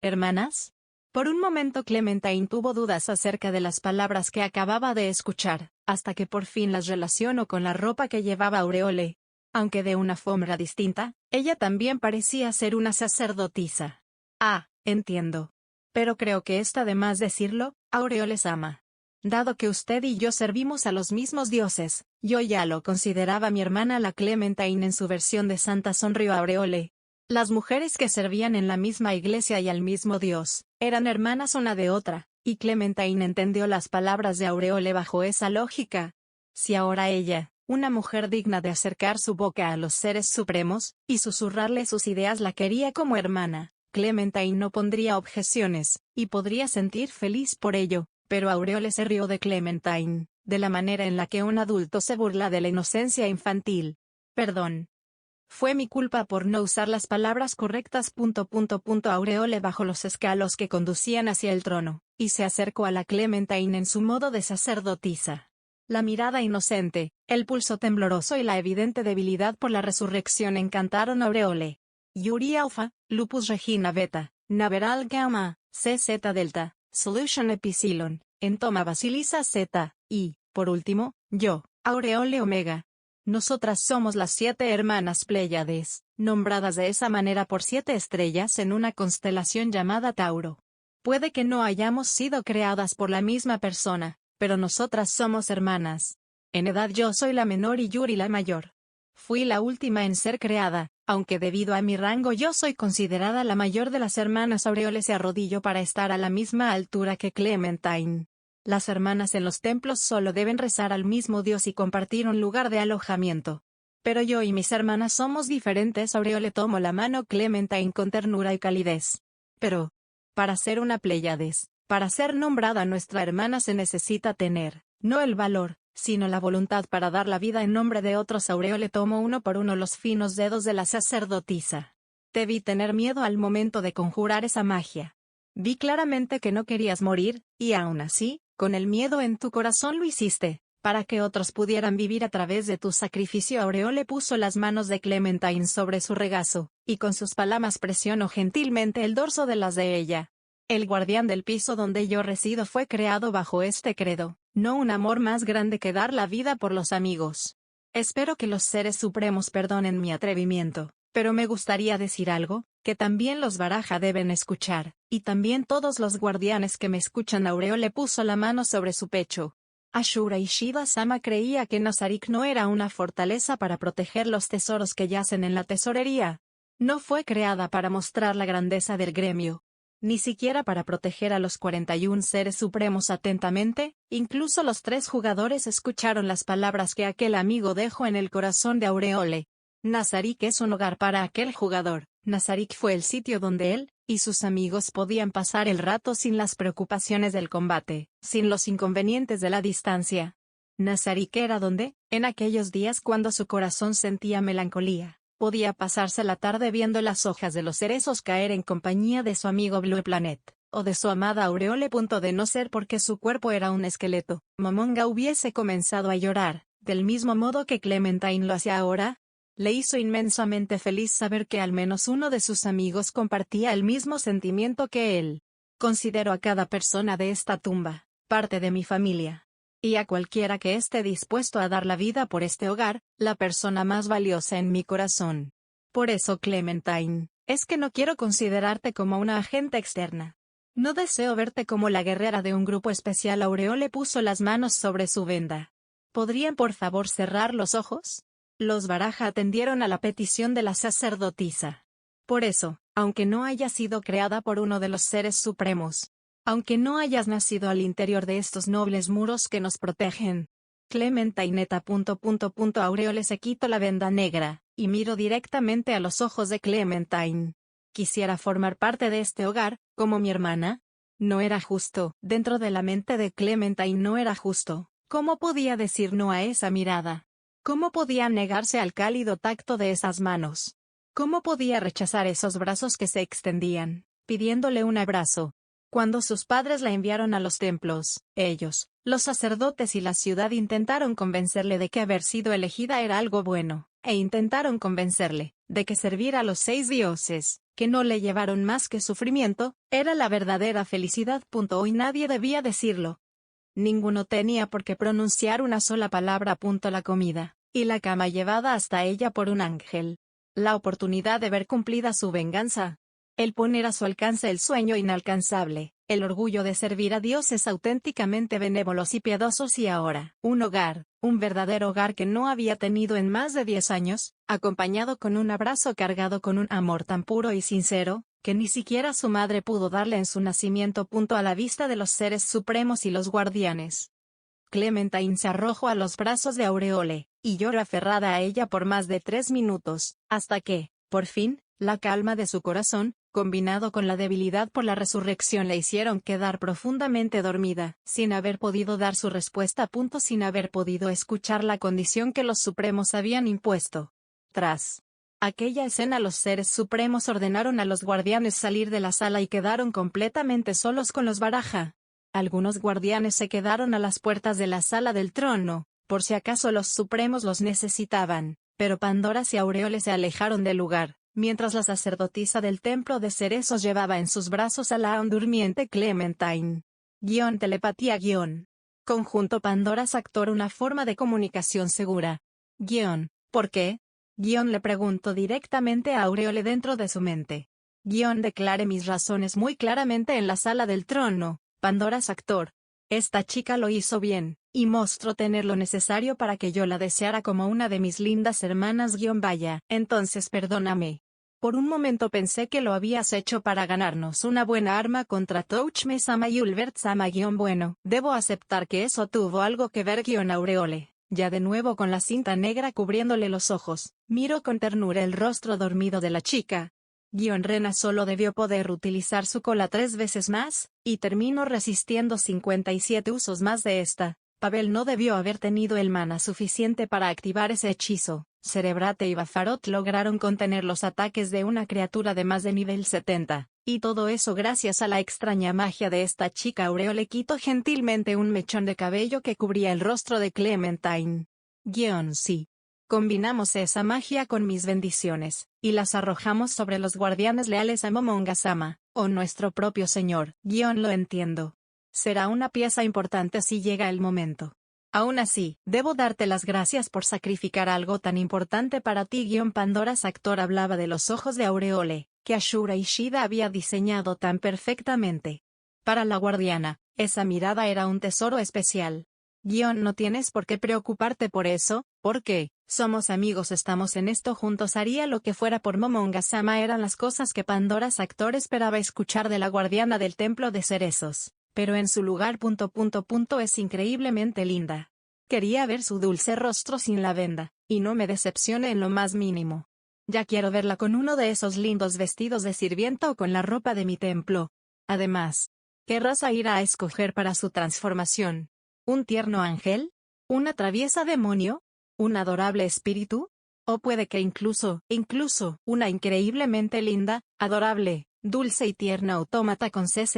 ¿Hermanas? Por un momento Clementine tuvo dudas acerca de las palabras que acababa de escuchar, hasta que por fin las relacionó con la ropa que llevaba Aureole. Aunque de una forma distinta, ella también parecía ser una sacerdotisa. Ah, entiendo. Pero creo que está de más decirlo, Aureole les ama. Dado que usted y yo servimos a los mismos dioses, yo ya lo consideraba mi hermana la Clementine en su versión de santa, sonrió Aureole. Las mujeres que servían en la misma iglesia y al mismo Dios, eran hermanas una de otra, y Clementine entendió las palabras de Aureole bajo esa lógica. Si ahora ella, una mujer digna de acercar su boca a los seres supremos, y susurrarle sus ideas la quería como hermana, Clementine no pondría objeciones, y podría sentir feliz por ello, pero Aureole se rió de Clementine, de la manera en la que un adulto se burla de la inocencia infantil. Perdón. Fue mi culpa por no usar las palabras correctas. Aureole bajó los escalos que conducían hacia el trono, y se acercó a la Clementine en su modo de sacerdotisa. La mirada inocente, el pulso tembloroso y la evidente debilidad por la resurrección encantaron a Aureole. Yuri Alpha, Lupus Regina Beta, Naveral Gamma, CZ Delta, Solution Epsilon, Entoma Basilisa Z, y, por último, yo, Aureole Omega. Nosotras somos las 7 hermanas Pléyades, nombradas de esa manera por 7 estrellas en una constelación llamada Tauro. Puede que no hayamos sido creadas por la misma persona, pero nosotras somos hermanas. En edad yo soy la menor y Yuri la mayor. Fui la última en ser creada, aunque debido a mi rango yo soy considerada la mayor de las hermanas. Aureole se arrodilló para estar a la misma altura que Clementine. Las hermanas en los templos solo deben rezar al mismo Dios y compartir un lugar de alojamiento. Pero yo y mis hermanas somos diferentes. Aureole tomó la mano Clementine con ternura y calidez. Pero, para ser una Pléyades, para ser nombrada nuestra hermana se necesita tener, no el valor, sino la voluntad para dar la vida en nombre de otros. Aureole tomó uno por uno los finos dedos de la sacerdotisa. Debí tener miedo al momento de conjurar esa magia. Vi claramente que no querías morir, y aún así, con el miedo en tu corazón lo hiciste, para que otros pudieran vivir a través de tu sacrificio. Aureole puso las manos de Clementine sobre su regazo, y con sus palmas presionó gentilmente el dorso de las de ella. El guardián del piso donde yo resido fue creado bajo este credo, no un amor más grande que dar la vida por los amigos. Espero que los seres supremos perdonen mi atrevimiento, pero me gustaría decir algo, que también los Baraja deben escuchar, y también todos los guardianes que me escuchan. Aureole puso la mano sobre su pecho. Ashura y Shiva-sama creía que Nazarik no era una fortaleza para proteger los tesoros que yacen en la tesorería. No fue creada para mostrar la grandeza del gremio. Ni siquiera para proteger a los 41 seres supremos atentamente. Incluso los 3 jugadores escucharon las palabras que aquel amigo dejó en el corazón de Aureole. Nazarik es un hogar para aquel jugador. Nazarik fue el sitio donde él y sus amigos podían pasar el rato sin las preocupaciones del combate, sin los inconvenientes de la distancia. Nazarik era donde, en aquellos días cuando su corazón sentía melancolía, podía pasarse la tarde viendo las hojas de los cerezos caer en compañía de su amigo Blue Planet, o de su amada Aureole. De no ser porque su cuerpo era un esqueleto, Momonga hubiese comenzado a llorar, del mismo modo que Clementine lo hacía ahora. Le hizo inmensamente feliz saber que al menos uno de sus amigos compartía el mismo sentimiento que él. Considero a cada persona de esta tumba, parte de mi familia. Y a cualquiera que esté dispuesto a dar la vida por este hogar, la persona más valiosa en mi corazón. Por eso, Clementine, es que no quiero considerarte como una agente externa. No deseo verte como la guerrera de un grupo especial. Aureole puso las manos sobre su venda. ¿Podrían por favor cerrar los ojos? Los Baraja atendieron a la petición de la sacerdotisa. Por eso, aunque no hayas sido creada por uno de los seres supremos, aunque no hayas nacido al interior de estos nobles muros que nos protegen, Clementineta. Aureole se quitó la venda negra, y miró directamente a los ojos de Clementine. ¿Quisiera formar parte de este hogar, como mi hermana? No era justo. Dentro de la mente de Clementine no era justo. ¿Cómo podía decir no a esa mirada? ¿Cómo podía negarse al cálido tacto de esas manos? ¿Cómo podía rechazar esos brazos que se extendían, pidiéndole un abrazo? Cuando sus padres la enviaron a los templos, ellos, los sacerdotes y la ciudad intentaron convencerle de que haber sido elegida era algo bueno, e intentaron convencerle de que servir a los 6 dioses, que no le llevaron más que sufrimiento, era la verdadera felicidad. Hoy nadie debía decirlo. Ninguno tenía por qué pronunciar una sola palabra. La comida, y la cama llevada hasta ella por un ángel. La oportunidad de ver cumplida su venganza. El poner a su alcance el sueño inalcanzable, el orgullo de servir a dioses auténticamente benévolos y piadosos, y ahora, un hogar, un verdadero hogar que no había tenido en más de 10 años, acompañado con un abrazo cargado con un amor tan puro y sincero, que ni siquiera su madre pudo darle en su nacimiento. A la vista de los seres supremos y los guardianes. Clementine se arrojó a los brazos de Aureole, y lloró aferrada a ella por más de 3 minutos, hasta que, por fin, la calma de su corazón, combinado con la debilidad por la resurrección, le hicieron quedar profundamente dormida, sin haber podido dar su respuesta. Sin haber podido escuchar la condición que los supremos habían impuesto. Tras aquella escena, los seres supremos ordenaron a los guardianes salir de la sala y quedaron completamente solos con los Baraja. Algunos guardianes se quedaron a las puertas de la sala del trono, por si acaso los supremos los necesitaban, pero Pandora y Aureole se alejaron del lugar, mientras la sacerdotisa del templo de cerezos llevaba en sus brazos a la aún durmiente Clementine. Telepatía. Conjunto Pandora's actor, una forma de comunicación segura. ¿Por qué? Le preguntó directamente a Aureole dentro de su mente. Declaré mis razones muy claramente en la sala del trono, Pandora's actor. Esta chica lo hizo bien, y mostró tener lo necesario para que yo la deseara como una de mis lindas hermanas. Vaya, entonces perdóname. Por un momento pensé que lo habías hecho para ganarnos una buena arma contra Touchme-sama y Ulbert-sama. Bueno, debo aceptar que eso tuvo algo que ver. Aureole, ya de nuevo con la cinta negra cubriéndole los ojos, miró con ternura el rostro dormido de la chica. Rena solo debió poder utilizar su cola 3 veces más, y terminó resistiendo 57 usos más de esta. Pavel no debió haber tenido el mana suficiente para activar ese hechizo. Cerebrate y Bafarot lograron contener los ataques de una criatura de más de nivel 70, y todo eso gracias a la extraña magia de esta chica. Aureole quitó gentilmente un mechón de cabello que cubría el rostro de Clementine. Sí. Combinamos esa magia con mis bendiciones, y las arrojamos sobre los guardianes leales a Momonga-sama, o nuestro propio señor. Lo entiendo. Será una pieza importante si llega el momento. Aún así, debo darte las gracias por sacrificar algo tan importante para ti. Pandora's actor hablaba de los ojos de Aureole, que Ashura Ishida había diseñado tan perfectamente. Para la guardiana, esa mirada era un tesoro especial. No tienes por qué preocuparte por eso, porque somos amigos, estamos en esto juntos. Haría lo que fuera por Momonga-sama. Eran las cosas que Pandora's actor esperaba escuchar de la guardiana del templo de cerezos, pero en su lugar. Es increíblemente linda. Quería ver su dulce rostro sin la venda, y no me decepcione en lo más mínimo. Ya quiero verla con uno de esos lindos vestidos de sirvienta o con la ropa de mi templo. Además, ¿qué raza irá a escoger para su transformación? ¿Un tierno ángel? ¿Una traviesa demonio? ¿Un adorable espíritu? O puede que incluso, una increíblemente linda, adorable, dulce y tierna autómata con CZ?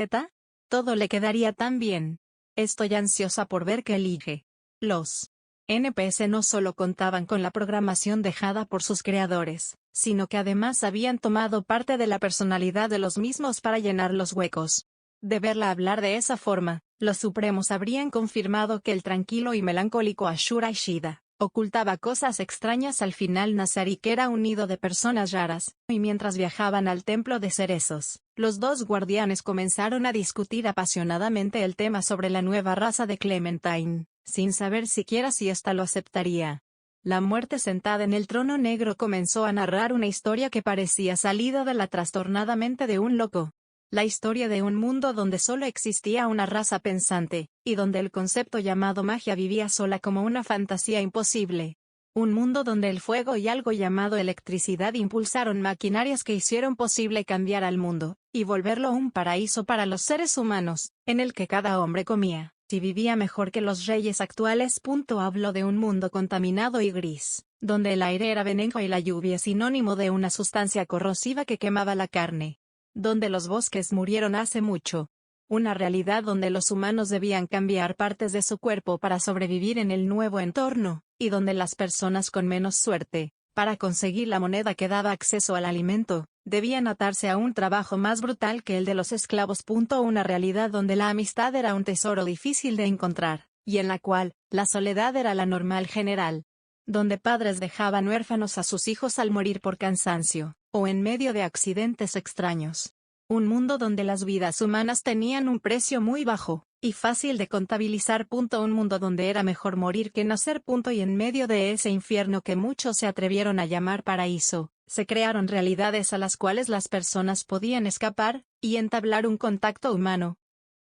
Todo le quedaría tan bien. Estoy ansiosa por ver qué elige. Los NPS no solo contaban con la programación dejada por sus creadores, sino que además habían tomado parte de la personalidad de los mismos para llenar los huecos. De verla hablar de esa forma, los supremos habrían confirmado que el tranquilo y melancólico Ashura Ishida ocultaba cosas extrañas. Al final Nazarik era un nido de personas raras, y mientras viajaban al templo de cerezos, los dos guardianes comenzaron a discutir apasionadamente el tema sobre la nueva raza de Clementine, sin saber siquiera si ésta lo aceptaría. La muerte sentada en el trono negro comenzó a narrar una historia que parecía salida de la trastornada mente de un loco. La historia de un mundo donde solo existía una raza pensante, y donde el concepto llamado magia vivía sola como una fantasía imposible. Un mundo donde el fuego y algo llamado electricidad impulsaron maquinarias que hicieron posible cambiar al mundo, y volverlo un paraíso para los seres humanos, en el que cada hombre comía y vivía mejor que los reyes actuales. Hablo de un mundo contaminado y gris, donde el aire era veneno y la lluvia sinónimo de una sustancia corrosiva que quemaba la carne. Donde los bosques murieron hace mucho. Una realidad donde los humanos debían cambiar partes de su cuerpo para sobrevivir en el nuevo entorno, y donde las personas con menos suerte, para conseguir la moneda que daba acceso al alimento, debían atarse a un trabajo más brutal que el de los esclavos. Una realidad donde la amistad era un tesoro difícil de encontrar, y en la cual, la soledad era la normal general. Donde padres dejaban huérfanos a sus hijos al morir por cansancio, o en medio de accidentes extraños. Un mundo donde las vidas humanas tenían un precio muy bajo, y fácil de contabilizar. Un mundo donde era mejor morir que nacer. Y en medio de ese infierno que muchos se atrevieron a llamar paraíso, se crearon realidades a las cuales las personas podían escapar, y entablar un contacto humano.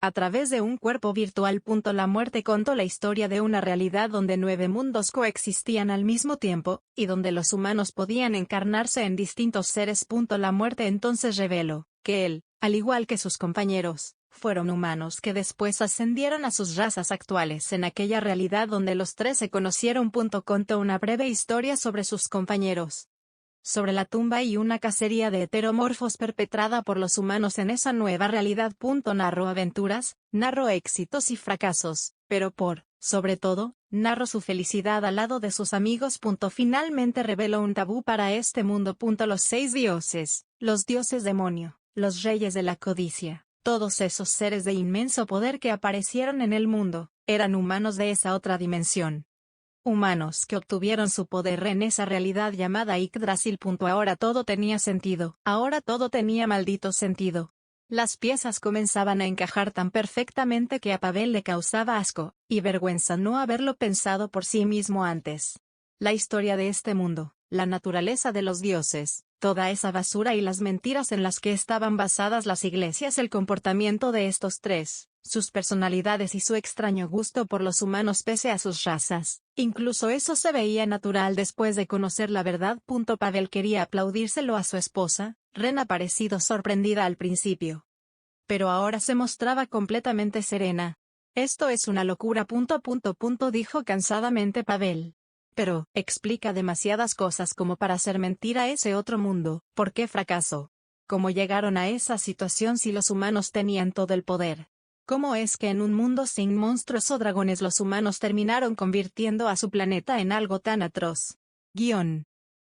A través de un cuerpo virtual. La muerte contó la historia de una realidad donde 9 mundos coexistían al mismo tiempo, y donde los humanos podían encarnarse en distintos seres. La muerte entonces reveló que él, al igual que sus compañeros, fueron humanos que después ascendieron a sus razas actuales en aquella realidad donde los 3 se conocieron. Contó una breve historia sobre sus compañeros, sobre la tumba y una cacería de heteromorfos perpetrada por los humanos en esa nueva realidad. Narró aventuras, narró éxitos y fracasos, pero sobre todo, narró su felicidad al lado de sus amigos. Finalmente reveló un tabú para este mundo. Los 6 dioses, los dioses demonio, los reyes de la codicia, todos esos seres de inmenso poder que aparecieron en el mundo, eran humanos de esa otra dimensión. Humanos que obtuvieron su poder en esa realidad llamada Yggdrasil. Ahora todo tenía sentido, ahora todo tenía maldito sentido. Las piezas comenzaban a encajar tan perfectamente que a Pavel le causaba asco y vergüenza no haberlo pensado por sí mismo antes. La historia de este mundo, la naturaleza de los dioses, toda esa basura y las mentiras en las que estaban basadas las iglesias, el comportamiento de estos 3, sus personalidades y su extraño gusto por los humanos pese a sus razas, incluso eso se veía natural después de conocer la verdad. Pavel quería aplaudírselo a su esposa, Ren, ha parecido sorprendida al principio, pero ahora se mostraba completamente serena. Esto es una locura. Dijo cansadamente Pavel. Pero, explica demasiadas cosas como para ser mentira ese otro mundo. ¿Por qué fracasó? ¿Cómo llegaron a esa situación si los humanos tenían todo el poder? ¿Cómo es que en un mundo sin monstruos o dragones los humanos terminaron convirtiendo a su planeta en algo tan atroz?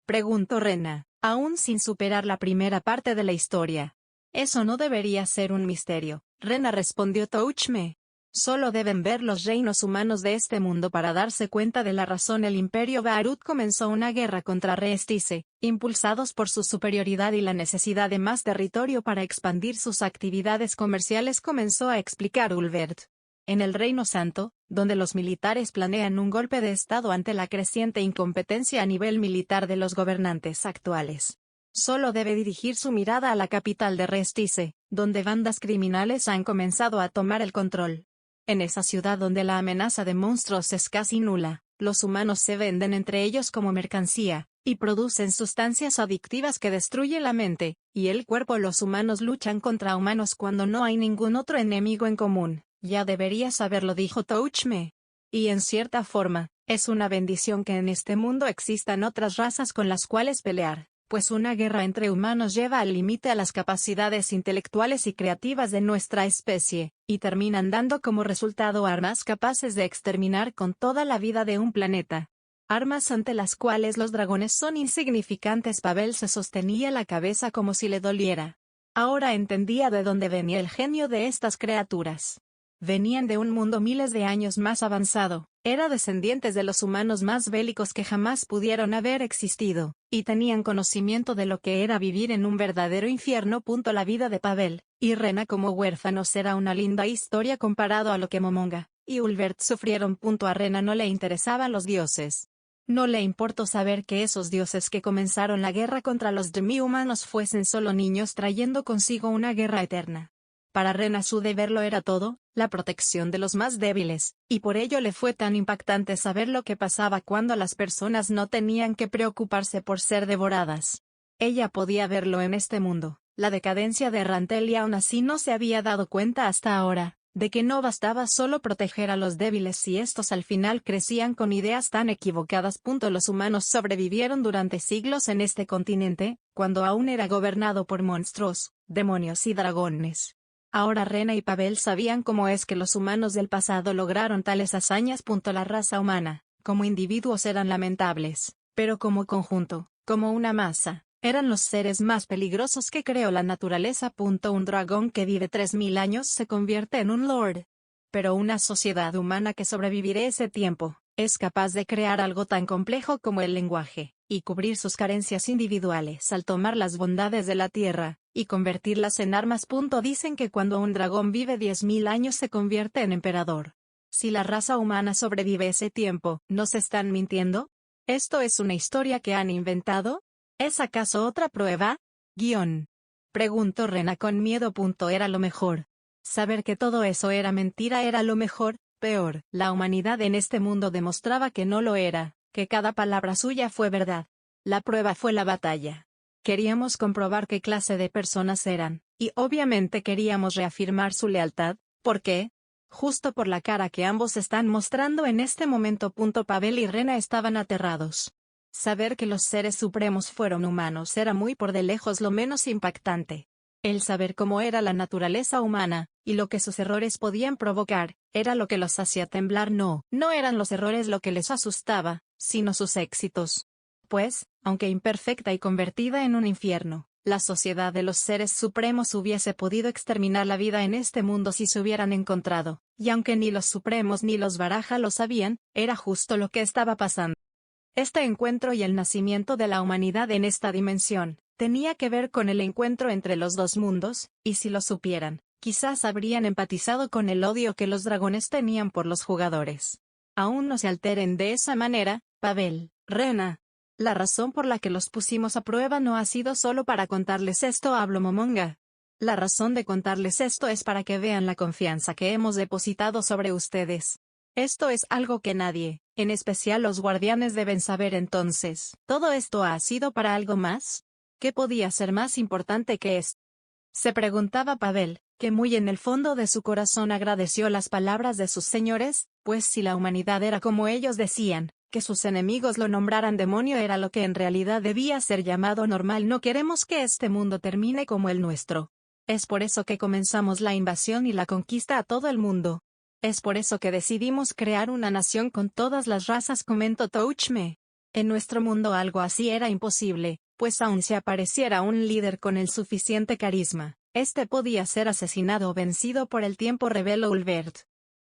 Preguntó Rena, aún sin superar la primera parte de la historia. Eso no debería ser un misterio, Rena respondió. Touchme. Solo deben ver los reinos humanos de este mundo para darse cuenta de la razón. El Imperio Baharut comenzó una guerra contra Reestice, impulsados por su superioridad y la necesidad de más territorio para expandir sus actividades comerciales, comenzó a explicar Ulvert. En el Reino Santo, donde los militares planean un golpe de estado ante la creciente incompetencia a nivel militar de los gobernantes actuales, solo debe dirigir su mirada a la capital de Reestice, donde bandas criminales han comenzado a tomar el control. En esa ciudad donde la amenaza de monstruos es casi nula, los humanos se venden entre ellos como mercancía, y producen sustancias adictivas que destruyen la mente y el cuerpo. Los humanos luchan contra humanos cuando no hay ningún otro enemigo en común. Ya deberías saberlo, dijo Touchme. Y en cierta forma, es una bendición que en este mundo existan otras razas con las cuales pelear, pues una guerra entre humanos lleva al límite a las capacidades intelectuales y creativas de nuestra especie, y terminan dando como resultado armas capaces de exterminar con toda la vida de un planeta. Armas ante las cuales los dragones son insignificantes. Pavel se sostenía la cabeza como si le doliera. Ahora entendía de dónde venía el genio de estas criaturas. Venían de un mundo miles de años más avanzado, eran descendientes de los humanos más bélicos que jamás pudieron haber existido, y tenían conocimiento de lo que era vivir en un verdadero infierno. La vida de Pavel y Rena como huérfanos era una linda historia comparado a lo que Momonga y Ulvert sufrieron. A Rena no le interesaban los dioses. No le importó saber que esos dioses que comenzaron la guerra contra los demi-humanos fuesen solo niños trayendo consigo una guerra eterna. Para Rena su deber lo era todo, la protección de los más débiles, y por ello le fue tan impactante saber lo que pasaba cuando las personas no tenían que preocuparse por ser devoradas. Ella podía verlo en este mundo, la decadencia de Rantel, y aún así no se había dado cuenta hasta ahora, de que no bastaba solo proteger a los débiles si estos al final crecían con ideas tan equivocadas. Los humanos sobrevivieron durante siglos en este continente, cuando aún era gobernado por monstruos, demonios y dragones. Ahora Rena y Pavel sabían cómo es que los humanos del pasado lograron tales hazañas. La raza humana, como individuos eran lamentables, pero como conjunto, como una masa, Eran los seres más peligrosos que creó la naturaleza. Un dragón que vive 3000 años se convierte en un lord. Pero una sociedad humana que sobrevivirá ese tiempo, es capaz de crear algo tan complejo como el lenguaje, y cubrir sus carencias individuales al tomar las bondades de la tierra, y convertirlas en armas. Dicen que cuando un dragón vive 10.000 años se convierte en emperador. Si la raza humana sobrevive ese tiempo, ¿nos están mintiendo? ¿Esto es una historia que han inventado? ¿Es acaso otra prueba? Preguntó Rena con miedo. Era lo mejor. Saber que todo eso era mentira era lo mejor. Peor, la humanidad en este mundo demostraba que no lo era, que cada palabra suya fue verdad. La prueba fue la batalla. Queríamos comprobar qué clase de personas eran, y obviamente queríamos reafirmar su lealtad. ¿Por qué? Justo por la cara que ambos están mostrando en este momento. Pavel y Rena estaban aterrados. Saber que los seres supremos fueron humanos era muy por de lejos lo menos impactante. El saber cómo era la naturaleza humana, y lo que sus errores podían provocar, era lo que los hacía temblar. No eran los errores lo que les asustaba, sino sus éxitos. Pues, aunque imperfecta y convertida en un infierno, la sociedad de los seres supremos hubiese podido exterminar la vida en este mundo si se hubieran encontrado, y aunque ni los supremos ni los Baraja lo sabían, era justo lo que estaba pasando. Este encuentro y el nacimiento de la humanidad en esta dimensión, tenía que ver con el encuentro entre los dos mundos, y si lo supieran, quizás habrían empatizado con el odio que los dragones tenían por los jugadores. Aún no se alteren de esa manera, Pavel, Rena. La razón por la que los pusimos a prueba no ha sido solo para contarles esto, habló Momonga. La razón de contarles esto es para que vean la confianza que hemos depositado sobre ustedes. Esto es algo que nadie, en especial los guardianes, deben saber. Entonces, ¿todo esto ha sido para algo más? ¿Qué podía ser más importante que esto? Se preguntaba Pavel, que muy en el fondo de su corazón agradeció las palabras de sus señores, pues si la humanidad era como ellos decían, que sus enemigos lo nombraran demonio era lo que en realidad debía ser llamado normal. No queremos que este mundo termine como el nuestro. Es por eso que comenzamos la invasión y la conquista a todo el mundo. Es por eso que decidimos crear una nación con todas las razas, comentó Touchme. En nuestro mundo algo así era imposible, pues aun si apareciera un líder con el suficiente carisma, este podía ser asesinado o vencido por el tiempo, reveló Ulbert.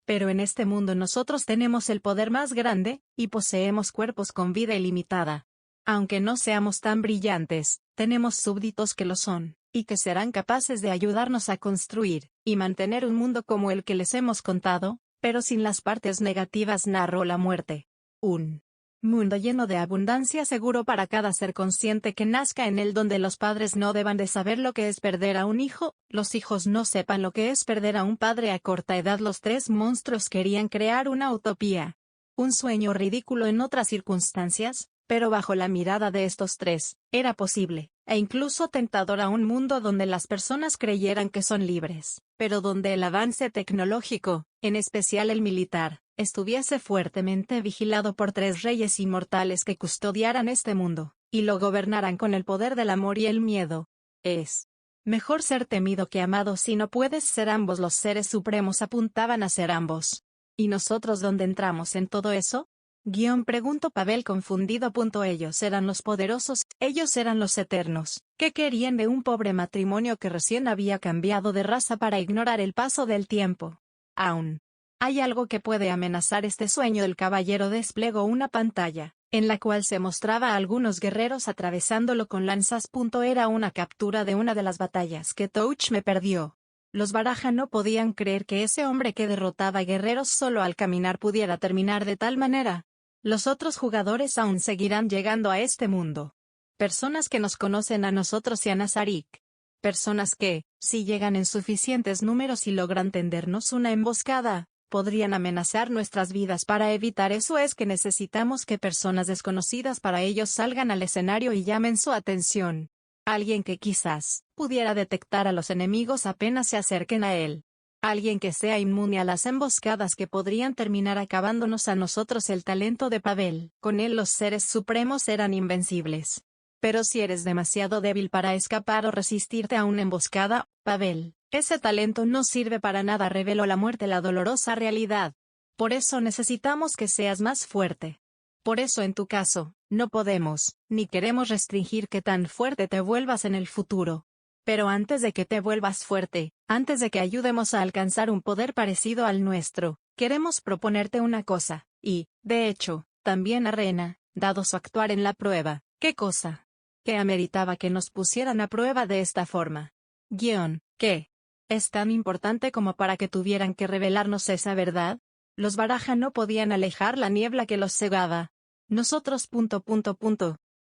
Pero en este mundo nosotros tenemos el poder más grande, y poseemos cuerpos con vida ilimitada. Aunque no seamos tan brillantes, tenemos súbditos que lo son, y que serán capaces de ayudarnos a construir y mantener un mundo como el que les hemos contado, pero sin las partes negativas, narró la muerte. Un mundo lleno de abundancia seguro para cada ser consciente que nazca en él, donde los padres no deban de saber lo que es perder a un hijo, los hijos no sepan lo que es perder a un padre a corta edad. Los tres monstruos querían crear una utopía. Un sueño ridículo en otras circunstancias, pero bajo la mirada de estos tres, era posible, e incluso tentador, a un mundo donde las personas creyeran que son libres, pero donde el avance tecnológico, en especial el militar, estuviese fuertemente vigilado por tres reyes inmortales que custodiaran este mundo, y lo gobernaran con el poder del amor y el miedo. Es mejor ser temido que amado si no puedes ser ambos. Los seres supremos apuntaban a ser ambos. ¿Y nosotros dónde entramos en todo eso? Preguntó Pavel confundido. Ellos eran los poderosos, ellos eran los eternos. ¿Qué querían de un pobre matrimonio que recién había cambiado de raza para ignorar el paso del tiempo? Aún hay algo que puede amenazar este sueño. El caballero desplegó una pantalla, en la cual se mostraba a algunos guerreros atravesándolo con lanzas. Era una captura de una de las batallas que Touch me perdió. Los Baraja no podían creer que ese hombre que derrotaba guerreros solo al caminar pudiera terminar de tal manera. Los otros jugadores aún seguirán llegando a este mundo. Personas que nos conocen a nosotros y a Nazarik. Personas que, si llegan en suficientes números y logran tendernos una emboscada, podrían amenazar nuestras vidas. Para evitar eso es que necesitamos que personas desconocidas para ellos salgan al escenario y llamen su atención. Alguien que quizás pudiera detectar a los enemigos apenas se acerquen a él. Alguien que sea inmune a las emboscadas que podrían terminar acabándonos a nosotros. El talento de Pavel. Con él los seres supremos eran invencibles. Pero si eres demasiado débil para escapar o resistirte a una emboscada, Pavel, ese talento no sirve para nada, reveló la muerte, la dolorosa realidad. Por eso necesitamos que seas más fuerte. Por eso en tu caso, no podemos, ni queremos restringir que tan fuerte te vuelvas en el futuro. Pero antes de que te vuelvas fuerte, antes de que ayudemos a alcanzar un poder parecido al nuestro, queremos proponerte una cosa, y, de hecho, también a Rena, dado su actuar en la prueba. ¿Qué cosa? Que ameritaba que nos pusieran a prueba de esta forma. ¿Qué? ¿Es tan importante como para que tuvieran que revelarnos esa verdad? Los Baraja no podían alejar la niebla que los cegaba. Nosotros.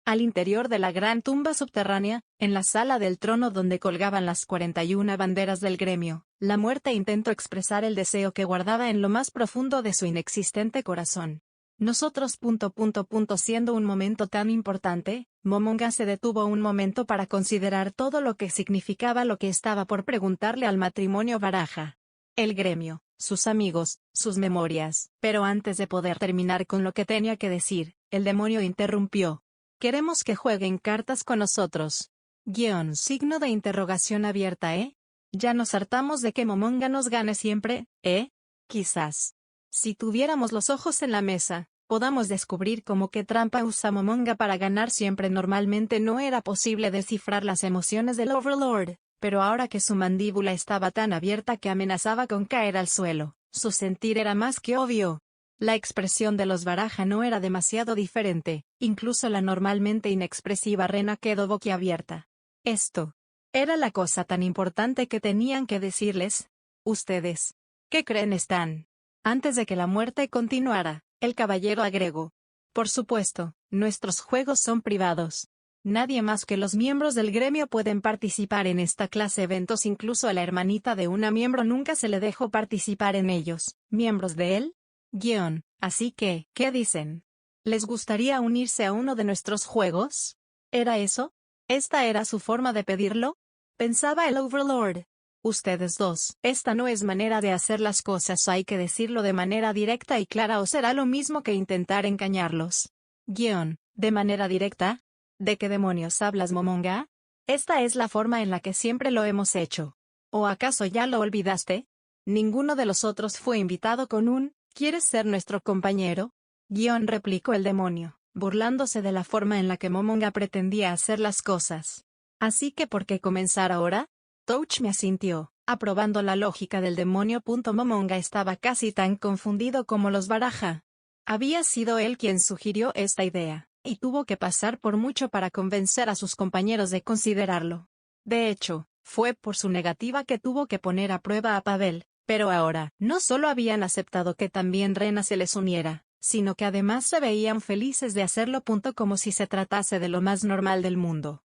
Al interior de la gran tumba subterránea, en la sala del trono donde colgaban las 41 banderas del gremio, la muerte intentó expresar el deseo que guardaba en lo más profundo de su inexistente corazón. Nosotros. Siendo un momento tan importante, Momonga se detuvo un momento para considerar todo lo que significaba lo que estaba por preguntarle al matrimonio Baraja. El gremio, sus amigos, sus memorias. Pero antes de poder terminar con lo que tenía que decir, el demonio interrumpió. Queremos que jueguen cartas con nosotros. Signo de interrogación abierta, ¿eh? Ya nos hartamos de que Momonga nos gane siempre, ¿eh? Quizás. Si tuviéramos los ojos en la mesa, podamos descubrir cómo qué trampa usa Momonga para ganar siempre. Normalmente no era posible descifrar las emociones del Overlord, pero ahora que su mandíbula estaba tan abierta que amenazaba con caer al suelo, su sentir era más que obvio. La expresión de los Baraja no era demasiado diferente, incluso la normalmente inexpresiva Rena quedó boquiabierta. Esto era la cosa tan importante que tenían que decirles. ¿Ustedes qué creen están? Antes de que la muerte continuara, el caballero agregó. Por supuesto, nuestros juegos son privados. Nadie más que los miembros del gremio pueden participar en esta clase de eventos. Incluso a la hermanita de una miembro nunca se le dejó participar en ellos. ¿Miembros de él? Así que, ¿qué dicen? ¿Les gustaría unirse a uno de nuestros juegos? ¿Era eso? ¿Esta era su forma de pedirlo? Pensaba el Overlord. Ustedes dos. Esta no es manera de hacer las cosas. Hay que decirlo de manera directa y clara o será lo mismo que intentar engañarlos. ¿De manera directa? ¿De qué demonios hablas, Momonga? Esta es la forma en la que siempre lo hemos hecho. ¿O acaso ya lo olvidaste? Ninguno de los otros fue invitado con un ¿quieres ser nuestro compañero? Replicó el demonio, burlándose de la forma en la que Momonga pretendía hacer las cosas. Así que ¿por qué comenzar ahora? Touch me asintió, aprobando la lógica del demonio. Momonga estaba casi tan confundido como los Baraja. Había sido él quien sugirió esta idea, y tuvo que pasar por mucho para convencer a sus compañeros de considerarlo. De hecho, fue por su negativa que tuvo que poner a prueba a Pavel, pero ahora, no solo habían aceptado que también Rena se les uniera, sino que además se veían felices de hacerlo. Como si se tratase de lo más normal del mundo.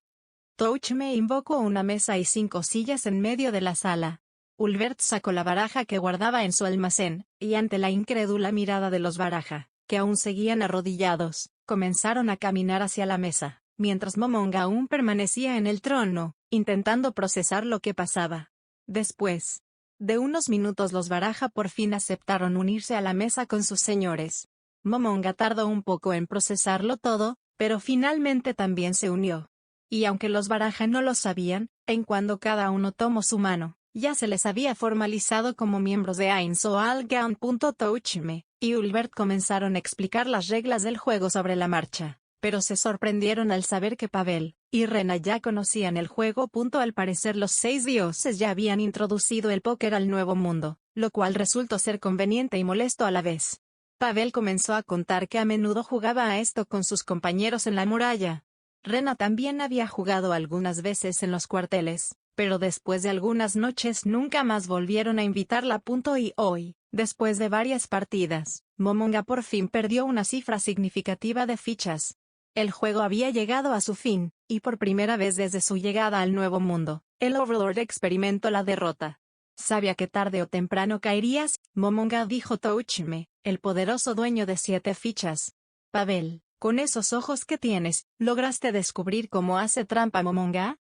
Touch me invocó una mesa y 5 sillas en medio de la sala. Ulbert sacó la baraja que guardaba en su almacén, y ante la incrédula mirada de los Baraja, que aún seguían arrodillados, comenzaron a caminar hacia la mesa, mientras Momonga aún permanecía en el trono, intentando procesar lo que pasaba. Después de unos minutos los Baraja por fin aceptaron unirse a la mesa con sus señores. Momonga tardó un poco en procesarlo todo, pero finalmente también se unió. Y aunque los Baraja no lo sabían, en cuando cada uno tomó su mano, ya se les había formalizado como miembros de Ain Soalgan. Touchme y Ulbert comenzaron a explicar las reglas del juego sobre la marcha, pero se sorprendieron al saber que Pavel y Rena ya conocían el juego. Al parecer los 6 dioses ya habían introducido el póker al nuevo mundo, lo cual resultó ser conveniente y molesto a la vez. Pavel comenzó a contar que a menudo jugaba a esto con sus compañeros en la muralla. Rena también había jugado algunas veces en los cuarteles, pero después de algunas noches nunca más volvieron a invitarla. Y hoy, después de varias partidas, Momonga por fin perdió una cifra significativa de fichas. El juego había llegado a su fin, y por primera vez desde su llegada al Nuevo Mundo, el Overlord experimentó la derrota. Sabía que tarde o temprano caerías, Momonga, dijo Touchme, el poderoso dueño de 7 fichas. Pavel, con esos ojos que tienes, ¿lograste descubrir cómo hace trampa Momonga?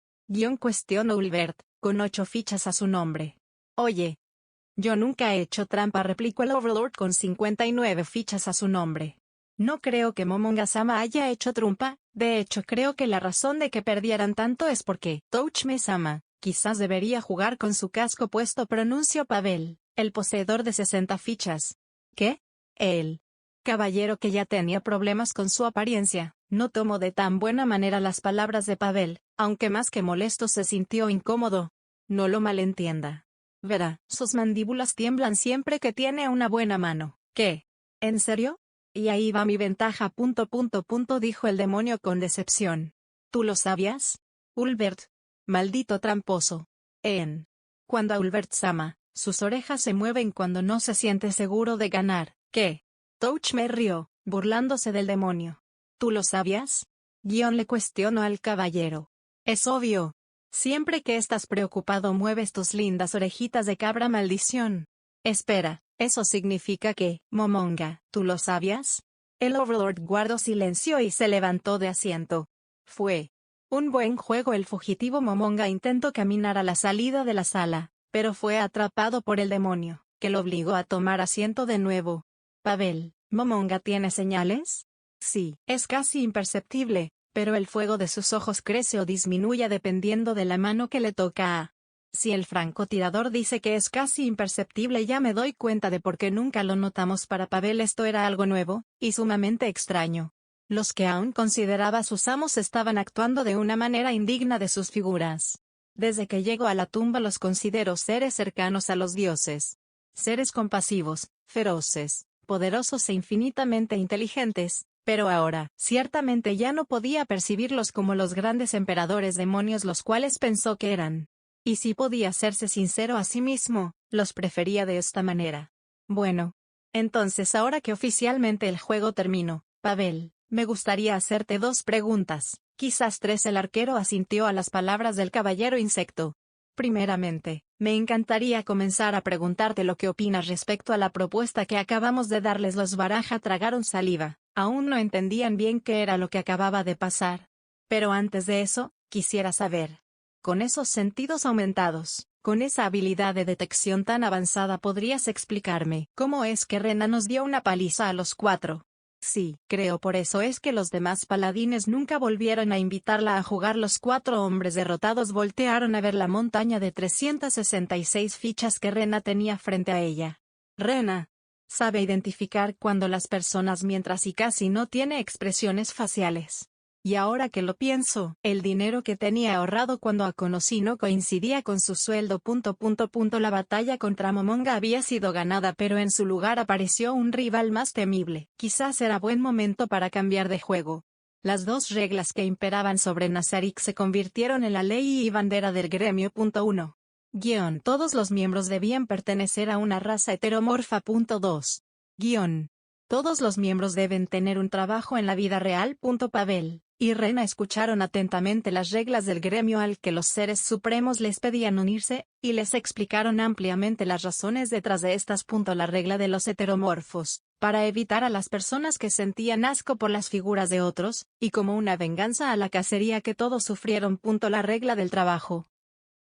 Cuestionó Ulbert, con 8 fichas a su nombre. Oye, yo nunca he hecho trampa, replicó el Overlord con 59 fichas a su nombre. No creo que Momonga-sama haya hecho trumpa, de hecho creo que la razón de que perdieran tanto es porque Touchme-sama quizás debería jugar con su casco puesto, pronunció Pavel, el poseedor de 60 fichas. ¿Qué? Él. Caballero que ya tenía problemas con su apariencia, no tomó de tan buena manera las palabras de Pavel, aunque más que molesto se sintió incómodo. No lo malentienda. Verá, sus mandíbulas tiemblan siempre que tiene una buena mano. ¿Qué? ¿En serio? Y ahí va mi ventaja. Dijo el demonio con decepción. ¿Tú lo sabías? Ulbert. Maldito tramposo. Cuando a Ulbert Sama, sus orejas se mueven cuando no se siente seguro de ganar. ¿Qué? Touch me rió, burlándose del demonio. ¿Tú lo sabías? Le cuestionó al caballero. Es obvio. Siempre que estás preocupado mueves tus lindas orejitas de cabra. Maldición. Espera, eso significa que, Momonga, ¿tú lo sabías? El Overlord guardó silencio y se levantó de asiento. Fue un buen juego. El fugitivo Momonga intentó caminar a la salida de la sala, pero fue atrapado por el demonio, que lo obligó a tomar asiento de nuevo. Pavel, ¿Momonga tiene señales? Sí, es casi imperceptible, pero el fuego de sus ojos crece o disminuye dependiendo de la mano que le toca. Si el francotirador dice que es casi imperceptible, ya me doy cuenta de por qué nunca lo notamos. Para Pavel esto era algo nuevo, y sumamente extraño. Los que aún consideraba sus amos estaban actuando de una manera indigna de sus figuras. Desde que llegó a la tumba los considero seres cercanos a los dioses. Seres compasivos, feroces, poderosos e infinitamente inteligentes, pero ahora, ciertamente ya no podía percibirlos como los grandes emperadores demonios los cuales pensó que eran. Y si podía serse sincero a sí mismo, los prefería de esta manera. Bueno. Entonces ahora que oficialmente el juego terminó, Pavel, me gustaría hacerte 2 preguntas, quizás 3. El arquero asintió a las palabras del caballero insecto. Primeramente, me encantaría comenzar a preguntarte lo que opinas respecto a la propuesta que acabamos de darles. Los Baraja tragaron saliva, aún no entendían bien qué era lo que acababa de pasar. Pero antes de eso, quisiera saber. Con esos sentidos aumentados, con esa habilidad de detección tan avanzada, ¿podrías explicarme cómo es que Rena nos dio una paliza a los 4? Sí, creo por eso es que los demás paladines nunca volvieron a invitarla a jugar. Los 4 hombres derrotados voltearon a ver la montaña de 366 fichas que Rena tenía frente a ella. Rena sabe identificar cuando las personas mientras y casi no tiene expresiones faciales. Y ahora que lo pienso, el dinero que tenía ahorrado cuando a conocí no coincidía con su sueldo. La batalla contra Momonga había sido ganada, pero en su lugar apareció un rival más temible. Quizás era buen momento para cambiar de juego. Las 2 reglas que imperaban sobre Nazarik se convirtieron en la ley y bandera del gremio. 1. Todos los miembros debían pertenecer a una raza heteromorfa. 2. Todos los miembros deben tener un trabajo en la vida real. Pavel y Rena escucharon atentamente las reglas del gremio al que los seres supremos les pedían unirse, y les explicaron ampliamente las razones detrás de estas. La regla de los heteromorfos, para evitar a las personas que sentían asco por las figuras de otros, y como una venganza a la cacería que todos sufrieron. La regla del trabajo,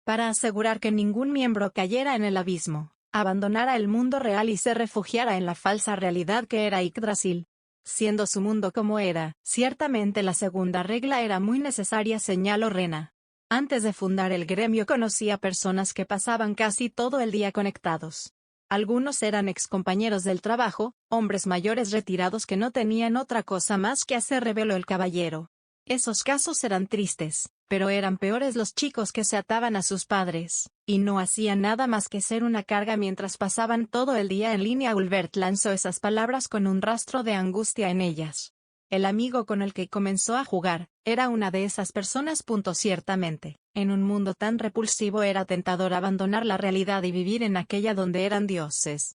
para asegurar que ningún miembro cayera en el abismo, abandonara el mundo real y se refugiara en la falsa realidad que era Yggdrasil, siendo su mundo como era. Ciertamente la segunda regla era muy necesaria, señaló Rena. Antes de fundar el gremio conocí a personas que pasaban casi todo el día conectados. Algunos eran excompañeros del trabajo, hombres mayores retirados que no tenían otra cosa más que hacer, reveló el caballero. Esos casos eran tristes, pero eran peores los chicos que se ataban a sus padres, y no hacían nada más que ser una carga mientras pasaban todo el día en línea. Ulbert lanzó esas palabras con un rastro de angustia en ellas. El amigo con el que comenzó a jugar, era una de esas personas. Ciertamente, en un mundo tan repulsivo era tentador abandonar la realidad y vivir en aquella donde eran dioses.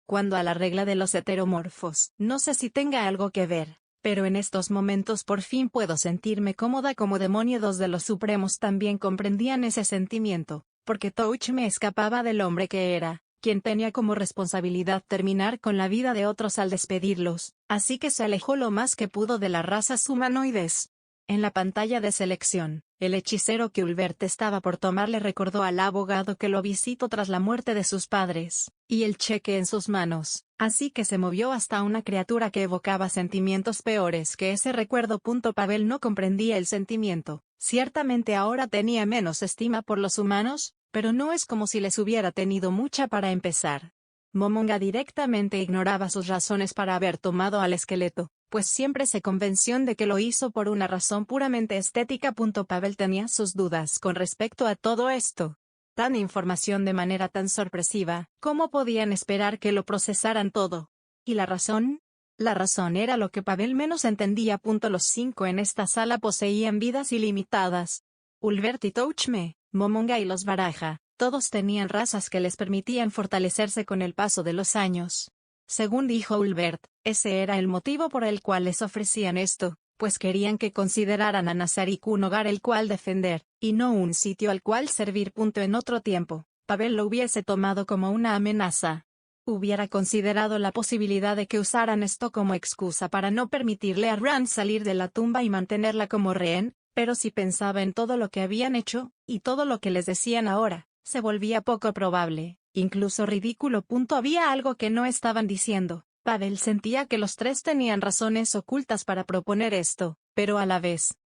Cuando a la regla de los heteromorfos, no sé si tenga algo que ver. Pero en estos momentos por fin puedo sentirme cómoda como demonio. 2 de los supremos también comprendían ese sentimiento, porque Touch me escapaba del hombre que era, quien tenía como responsabilidad terminar con la vida de otros al despedirlos, así que se alejó lo más que pudo de las razas humanoides. En la pantalla de selección, el hechicero que Ulbert estaba por tomar le recordó al abogado que lo visitó tras la muerte de sus padres, y el cheque en sus manos, así que se movió hasta una criatura que evocaba sentimientos peores que ese recuerdo. Pavel no comprendía el sentimiento. Ciertamente ahora tenía menos estima por los humanos, pero no es como si les hubiera tenido mucha para empezar. Momonga directamente ignoraba sus razones para haber tomado al esqueleto, pues siempre se convenció de que lo hizo por una razón puramente estética. Pavel tenía sus dudas con respecto a todo esto. Tan información de manera tan sorpresiva, ¿cómo podían esperar que lo procesaran todo? ¿Y la razón? La razón era lo que Pavel menos entendía. Los 5 en esta sala poseían vidas ilimitadas. Ulbert y Touchme, Momonga y los Baraja, todos tenían razas que les permitían fortalecerse con el paso de los años. Según dijo Ulbert, ese era el motivo por el cual les ofrecían esto, pues querían que consideraran a Nazarik un hogar el cual defender, y no un sitio al cual servir. En otro tiempo, Pavel lo hubiese tomado como una amenaza. Hubiera considerado la posibilidad de que usaran esto como excusa para no permitirle a Rand salir de la tumba y mantenerla como rehén, pero si pensaba en todo lo que habían hecho, y todo lo que les decían ahora, se volvía poco probable, incluso ridículo. Había algo que no estaban diciendo. Pavel sentía que los tres tenían razones ocultas para proponer esto, pero a la vez,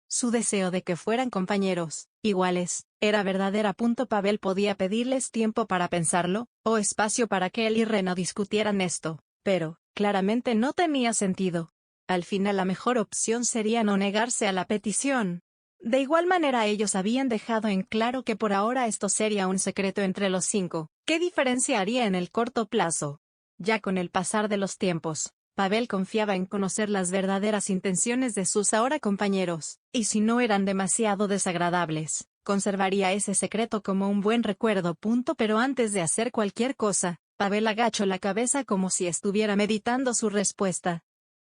su deseo de que fueran compañeros, iguales, era verdadera. Pavel podía pedirles tiempo para pensarlo, o espacio para que él y Rena discutieran esto, pero, claramente no tenía sentido. Al final la mejor opción sería no negarse a la petición. De igual manera ellos habían dejado en claro que por ahora esto sería un secreto entre los 5, ¿qué diferencia haría en el corto plazo? Ya con el pasar de los tiempos, Pavel confiaba en conocer las verdaderas intenciones de sus ahora compañeros, y si no eran demasiado desagradables, conservaría ese secreto como un buen recuerdo. Pero antes de hacer cualquier cosa, Pavel agachó la cabeza como si estuviera meditando su respuesta.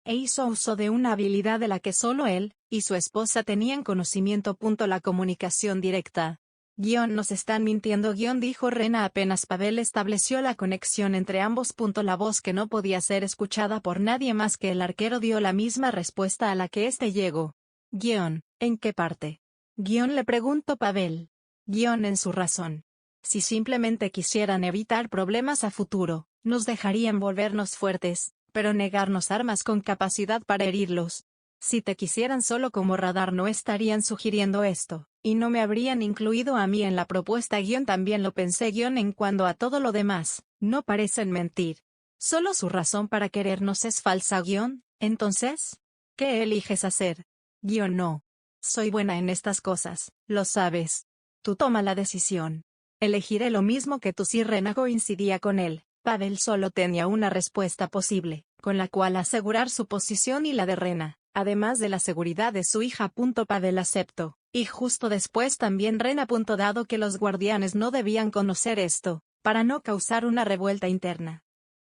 E hizo uso de una habilidad de la que solo él y su esposa tenían conocimiento. La comunicación directa. Nos están mintiendo, dijo Rena apenas Pavel estableció la conexión entre ambos. La voz que no podía ser escuchada por nadie más que el arquero dio la misma respuesta a la que éste llegó. ¿En qué parte? Le preguntó Pavel. En su razón. Si simplemente quisieran evitar problemas a futuro, nos dejarían volvernos fuertes, pero negarnos armas con capacidad para herirlos. Si te quisieran solo como radar no estarían sugiriendo esto, y no me habrían incluido a mí en la propuesta. También lo pensé. En cuanto a todo lo demás, no parecen mentir. Solo su razón para querernos es falsa. Entonces, ¿qué eliges hacer? No. Soy buena en estas cosas, lo sabes. Tú toma la decisión. Elegiré lo mismo que tú. Si Rena coincidía con él, Pavel solo tenía una respuesta posible, con la cual asegurar su posición y la de Rena. Además de la seguridad de su hija. Pavel aceptó, y justo después también Rena. Dado que los guardianes no debían conocer esto, para no causar una revuelta interna.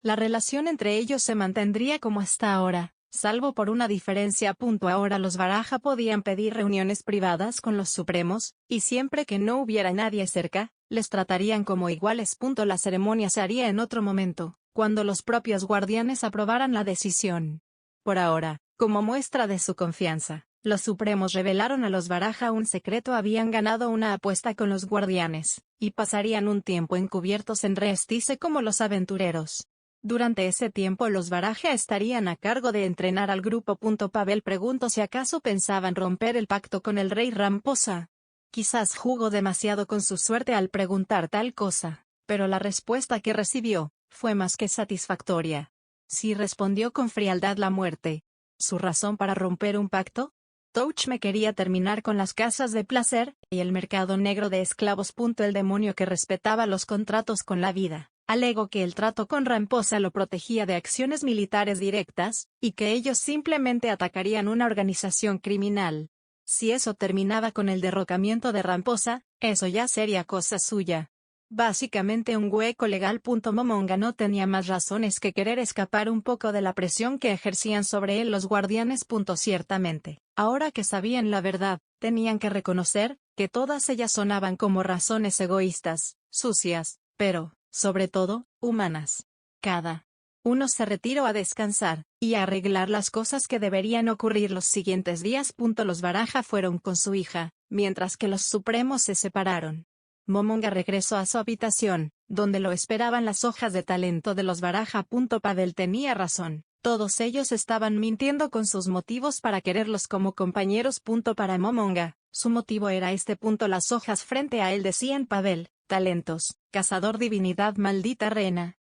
La relación entre ellos se mantendría como hasta ahora, salvo por una diferencia. Ahora los Baraja podían pedir reuniones privadas con los Supremos, y siempre que no hubiera nadie cerca, les tratarían como iguales. La ceremonia se haría en otro momento, cuando los propios guardianes aprobaran la decisión. Por ahora, como muestra de su confianza, los Supremos revelaron a los Baraja un secreto. Habían ganado una apuesta con los guardianes, y pasarían un tiempo encubiertos en Restice como los aventureros. Durante ese tiempo los Baraja estarían a cargo de entrenar al grupo. Pavel preguntó si acaso pensaban romper el pacto con el rey Ramposa. Quizás jugó demasiado con su suerte al preguntar tal cosa, pero la respuesta que recibió fue más que satisfactoria. Sí, respondió con frialdad la muerte. ¿Su razón para romper un pacto? Touch me quería terminar con las casas de placer y el mercado negro de esclavos. El demonio que respetaba los contratos con la vida, alegó que el trato con Ramposa lo protegía de acciones militares directas, y que ellos simplemente atacarían una organización criminal. Si eso terminaba con el derrocamiento de Ramposa, eso ya sería cosa suya. Básicamente un hueco legal. Momonga no tenía más razones que querer escapar un poco de la presión que ejercían sobre él los guardianes. Ciertamente, ahora que sabían la verdad, tenían que reconocer que todas ellas sonaban como razones egoístas, sucias, pero, sobre todo, humanas. Cada uno se retiró a descansar, y a arreglar las cosas que deberían ocurrir los siguientes días. Los Baraja fueron con su hija, mientras que los Supremos se separaron. Momonga regresó a su habitación, donde lo esperaban las hojas de talento de los Baraja. Pavel tenía razón, todos ellos estaban mintiendo con sus motivos para quererlos como compañeros. Para Momonga, su motivo era este. Las hojas frente a él decían Pavel, talentos, cazador divinidad maldita Rena,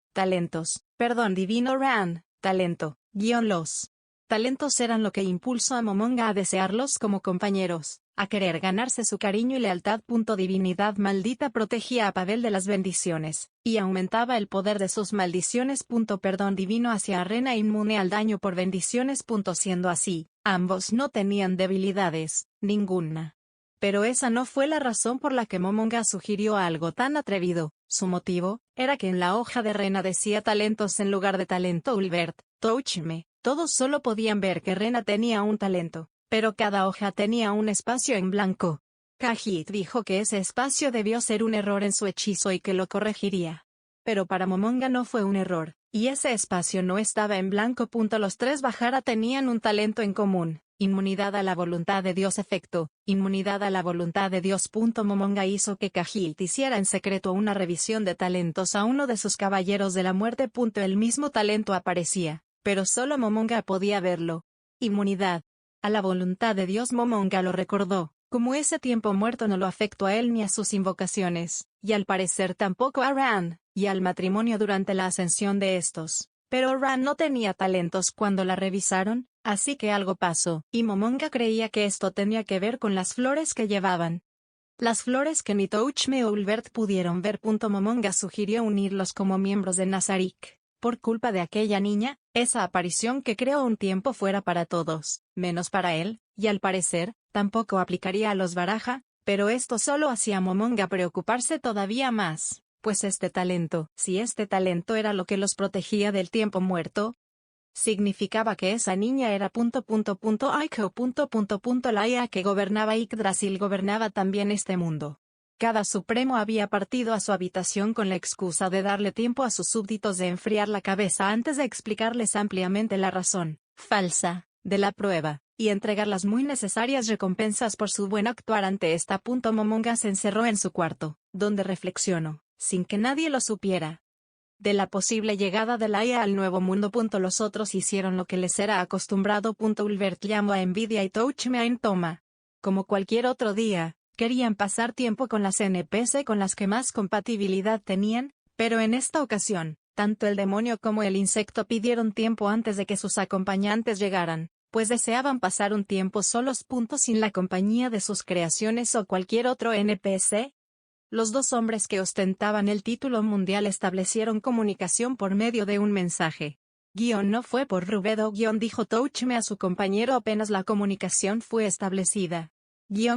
perdón divino Ran, talento, los talentos eran lo que impulsó a Momonga a desearlos como compañeros, a querer ganarse su cariño y lealtad. Divinidad maldita protegía a Pavel de las bendiciones, y aumentaba el poder de sus maldiciones. Perdón divino hacia Rena inmune al daño por bendiciones. Siendo así, ambos no tenían debilidades, ninguna. Pero esa no fue la razón por la que Momonga sugirió algo tan atrevido. Su motivo era que en la hoja de Rena decía talentos en lugar de talento. Ulbert, touch me. Todos solo podían ver que Rena tenía un talento, pero cada hoja tenía un espacio en blanco. Khajiit dijo que ese espacio debió ser un error en su hechizo y que lo corregiría. Pero para Momonga no fue un error, y ese espacio no estaba en blanco. Los tres Bajara tenían un talento en común. Inmunidad a la voluntad de Dios. Efecto, inmunidad a la voluntad de Dios. Momonga hizo que Khajiit hiciera en secreto una revisión de talentos a uno de sus caballeros de la muerte. El mismo talento aparecía, pero solo Momonga podía verlo. Inmunidad a la voluntad de Dios. Momonga lo recordó, como ese tiempo muerto no lo afectó a él ni a sus invocaciones, y al parecer tampoco a Ran, y al matrimonio durante la ascensión de estos. Pero Ran no tenía talentos cuando la revisaron, así que algo pasó, y Momonga creía que esto tenía que ver con las flores que llevaban. Las flores que ni Touchme o Ulbert pudieron ver. Momonga sugirió unirlos como miembros de Nazarik. Por culpa de aquella niña, esa aparición que creó un tiempo fuera para todos, menos para él, y al parecer, tampoco aplicaría a los Baraja, pero esto solo hacía a Momonga preocuparse todavía más. Pues si este talento era lo que los protegía del tiempo muerto, significaba que esa niña era la Ia que gobernaba Yggdrasil gobernaba también este mundo. Cada supremo había partido a su habitación con la excusa de darle tiempo a sus súbditos de enfriar la cabeza antes de explicarles ampliamente la razón falsa de la prueba, y entregar las muy necesarias recompensas por su buen actuar ante esta. Momonga se encerró en su cuarto, donde reflexionó, sin que nadie lo supiera, de la posible llegada de Laia al nuevo mundo. Los otros hicieron lo que les era acostumbrado. Ulbert llamó a Envidia y Touchme en toma. Como cualquier otro día, querían pasar tiempo con las NPC con las que más compatibilidad tenían, pero en esta ocasión, tanto el demonio como el insecto pidieron tiempo antes de que sus acompañantes llegaran, pues deseaban pasar un tiempo solos. Sin la compañía de sus creaciones o cualquier otro NPC. Los dos hombres que ostentaban el título mundial establecieron comunicación por medio de un mensaje. No fue por Rubedo, dijo Touchme a su compañero apenas la comunicación fue establecida.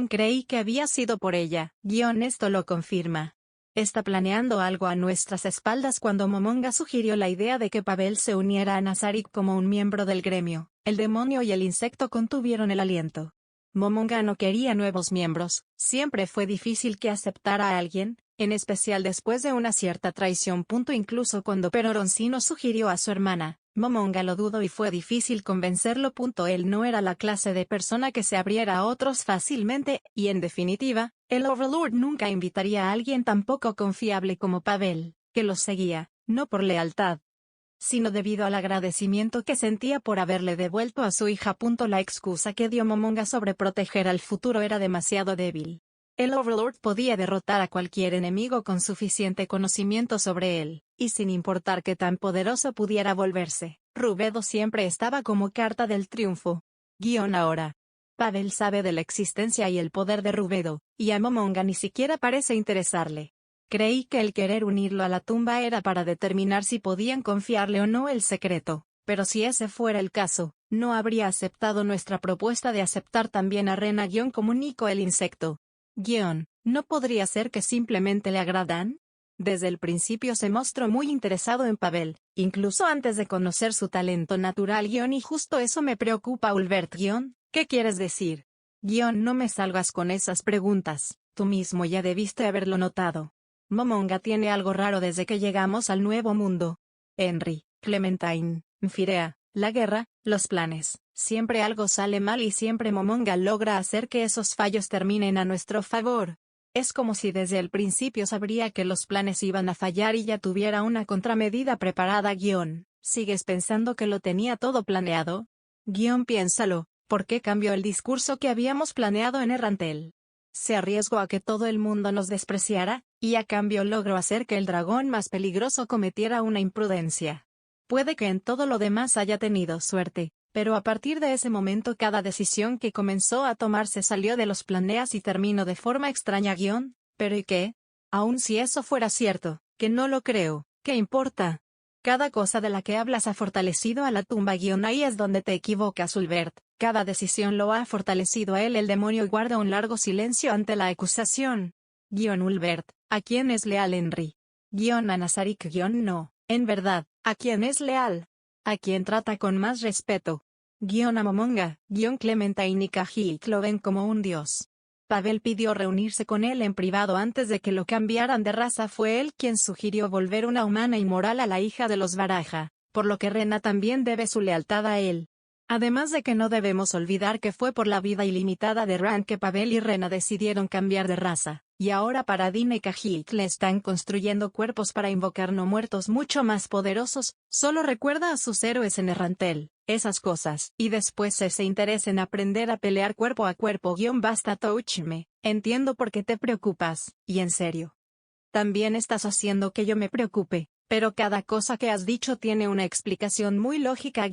Creí que había sido por ella. Esto lo confirma. Está planeando algo a nuestras espaldas. Cuando Momonga sugirió la idea de que Pavel se uniera a Nazarik como un miembro del gremio, el demonio y el insecto contuvieron el aliento. Momonga no quería nuevos miembros, siempre fue difícil que aceptara a alguien, en especial después de una cierta traición. Incluso cuando Peroroncino sugirió a su hermana, Momonga lo dudó y fue difícil convencerlo. Él no era la clase de persona que se abriera a otros fácilmente, y en definitiva, el Overlord nunca invitaría a alguien tan poco confiable como Pavel, que los seguía, no por lealtad, sino debido al agradecimiento que sentía por haberle devuelto a su hija. La excusa que dio Momonga sobre proteger al futuro era demasiado débil. El Overlord podía derrotar a cualquier enemigo con suficiente conocimiento sobre él, y sin importar qué tan poderoso pudiera volverse, Rubedo siempre estaba como carta del triunfo. Ahora, Pavel sabe de la existencia y el poder de Rubedo, y a Momonga ni siquiera parece interesarle. Creí que el querer unirlo a la tumba era para determinar si podían confiarle o no el secreto, pero si ese fuera el caso, no habría aceptado nuestra propuesta de aceptar también a Rena comunicó el insecto. ¿No podría ser que simplemente le agradan? Desde el principio se mostró muy interesado en Pavel, incluso antes de conocer su talento natural y justo eso me preocupa. Ulbert ¿qué quieres decir? No me salgas con esas preguntas, tú mismo ya debiste haberlo notado. Momonga tiene algo raro desde que llegamos al nuevo mundo. Henry, Clementine, Firea, la guerra, los planes, siempre algo sale mal y siempre Momonga logra hacer que esos fallos terminen a nuestro favor. Es como si desde el principio sabría que los planes iban a fallar y ya tuviera una contramedida preparada. ¿Sigues pensando que lo tenía todo planeado? Piénsalo, ¿por qué cambió el discurso que habíamos planeado en Errantel? Se arriesgó a que todo el mundo nos despreciara, y a cambio logró hacer que el dragón más peligroso cometiera una imprudencia. Puede que en todo lo demás haya tenido suerte, pero a partir de ese momento cada decisión que comenzó a tomarse salió de los planeas y terminó de forma extraña. ¿Pero y qué? Aun si eso fuera cierto, que no lo creo, ¿qué importa? Cada cosa de la que hablas ha fortalecido a la tumba. Ahí es donde te equivocas, Ulbert. Cada decisión lo ha fortalecido a él. El demonio guarda un largo silencio ante la acusación. Ulbert, ¿a quién es leal Henry? A Nazarik. No, en verdad, ¿a quién es leal? ¿A quién trata con más respeto? A Momonga. Clementine y Cahill lo ven como un dios. Pavel pidió reunirse con él en privado antes de que lo cambiaran de raza. Fue él quien sugirió volver una humana inmoral a la hija de los Baraja, por lo que Rena también debe su lealtad a él. Además de que no debemos olvidar que fue por la vida ilimitada de Rand que Pavel y Rena decidieron cambiar de raza, y ahora Paradine y Cahill le están construyendo cuerpos para invocar no muertos mucho más poderosos. Solo recuerda a sus héroes en Errantel, esas cosas, y después ese interés en aprender a pelear cuerpo a cuerpo. Basta, Touchme, entiendo por qué te preocupas, y en serio. También estás haciendo que yo me preocupe, pero cada cosa que has dicho tiene una explicación muy lógica.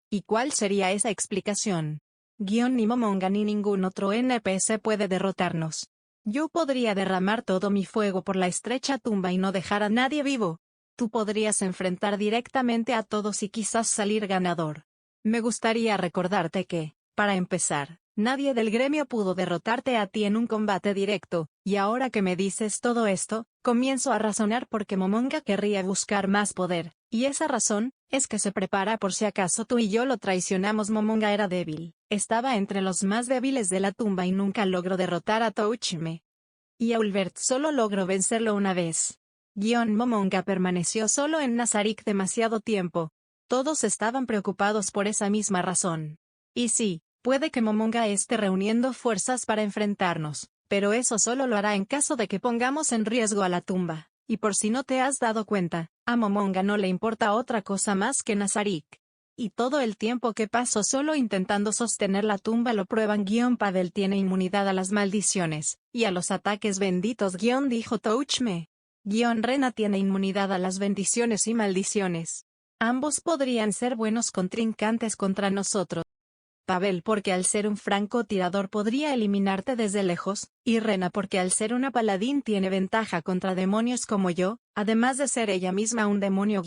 ¿Y cuál sería esa explicación? Ni Momonga ni ningún otro NPC puede derrotarnos. Yo podría derramar todo mi fuego por la estrecha tumba y no dejar a nadie vivo. Tú podrías enfrentar directamente a todos y quizás salir ganador. Me gustaría recordarte que, para empezar, nadie del gremio pudo derrotarte a ti en un combate directo, y ahora que me dices todo esto, comienzo a razonar por qué Momonga querría buscar más poder, y esa razón, es que se prepara por si acaso tú y yo lo traicionamos. Momonga era débil, estaba entre los más débiles de la tumba y nunca logró derrotar a Touchme. Y Ulbert solo logró vencerlo una vez. Momonga permaneció solo en Nazarik demasiado tiempo. Todos estaban preocupados por esa misma razón. Y sí, puede que Momonga esté reuniendo fuerzas para enfrentarnos, pero eso solo lo hará en caso de que pongamos en riesgo a la tumba. Y por si no te has dado cuenta, a Momonga no le importa otra cosa más que Nazarik. Y todo el tiempo que pasó solo intentando sostener la tumba lo prueban. Pavel tiene inmunidad a las maldiciones, y a los ataques benditos. Dijo Touchme. Rena tiene inmunidad a las bendiciones y maldiciones. Ambos podrían ser buenos contrincantes contra nosotros. Pavel porque al ser un francotirador podría eliminarte desde lejos, y Rena porque al ser una paladín tiene ventaja contra demonios como yo, además de ser ella misma un demonio.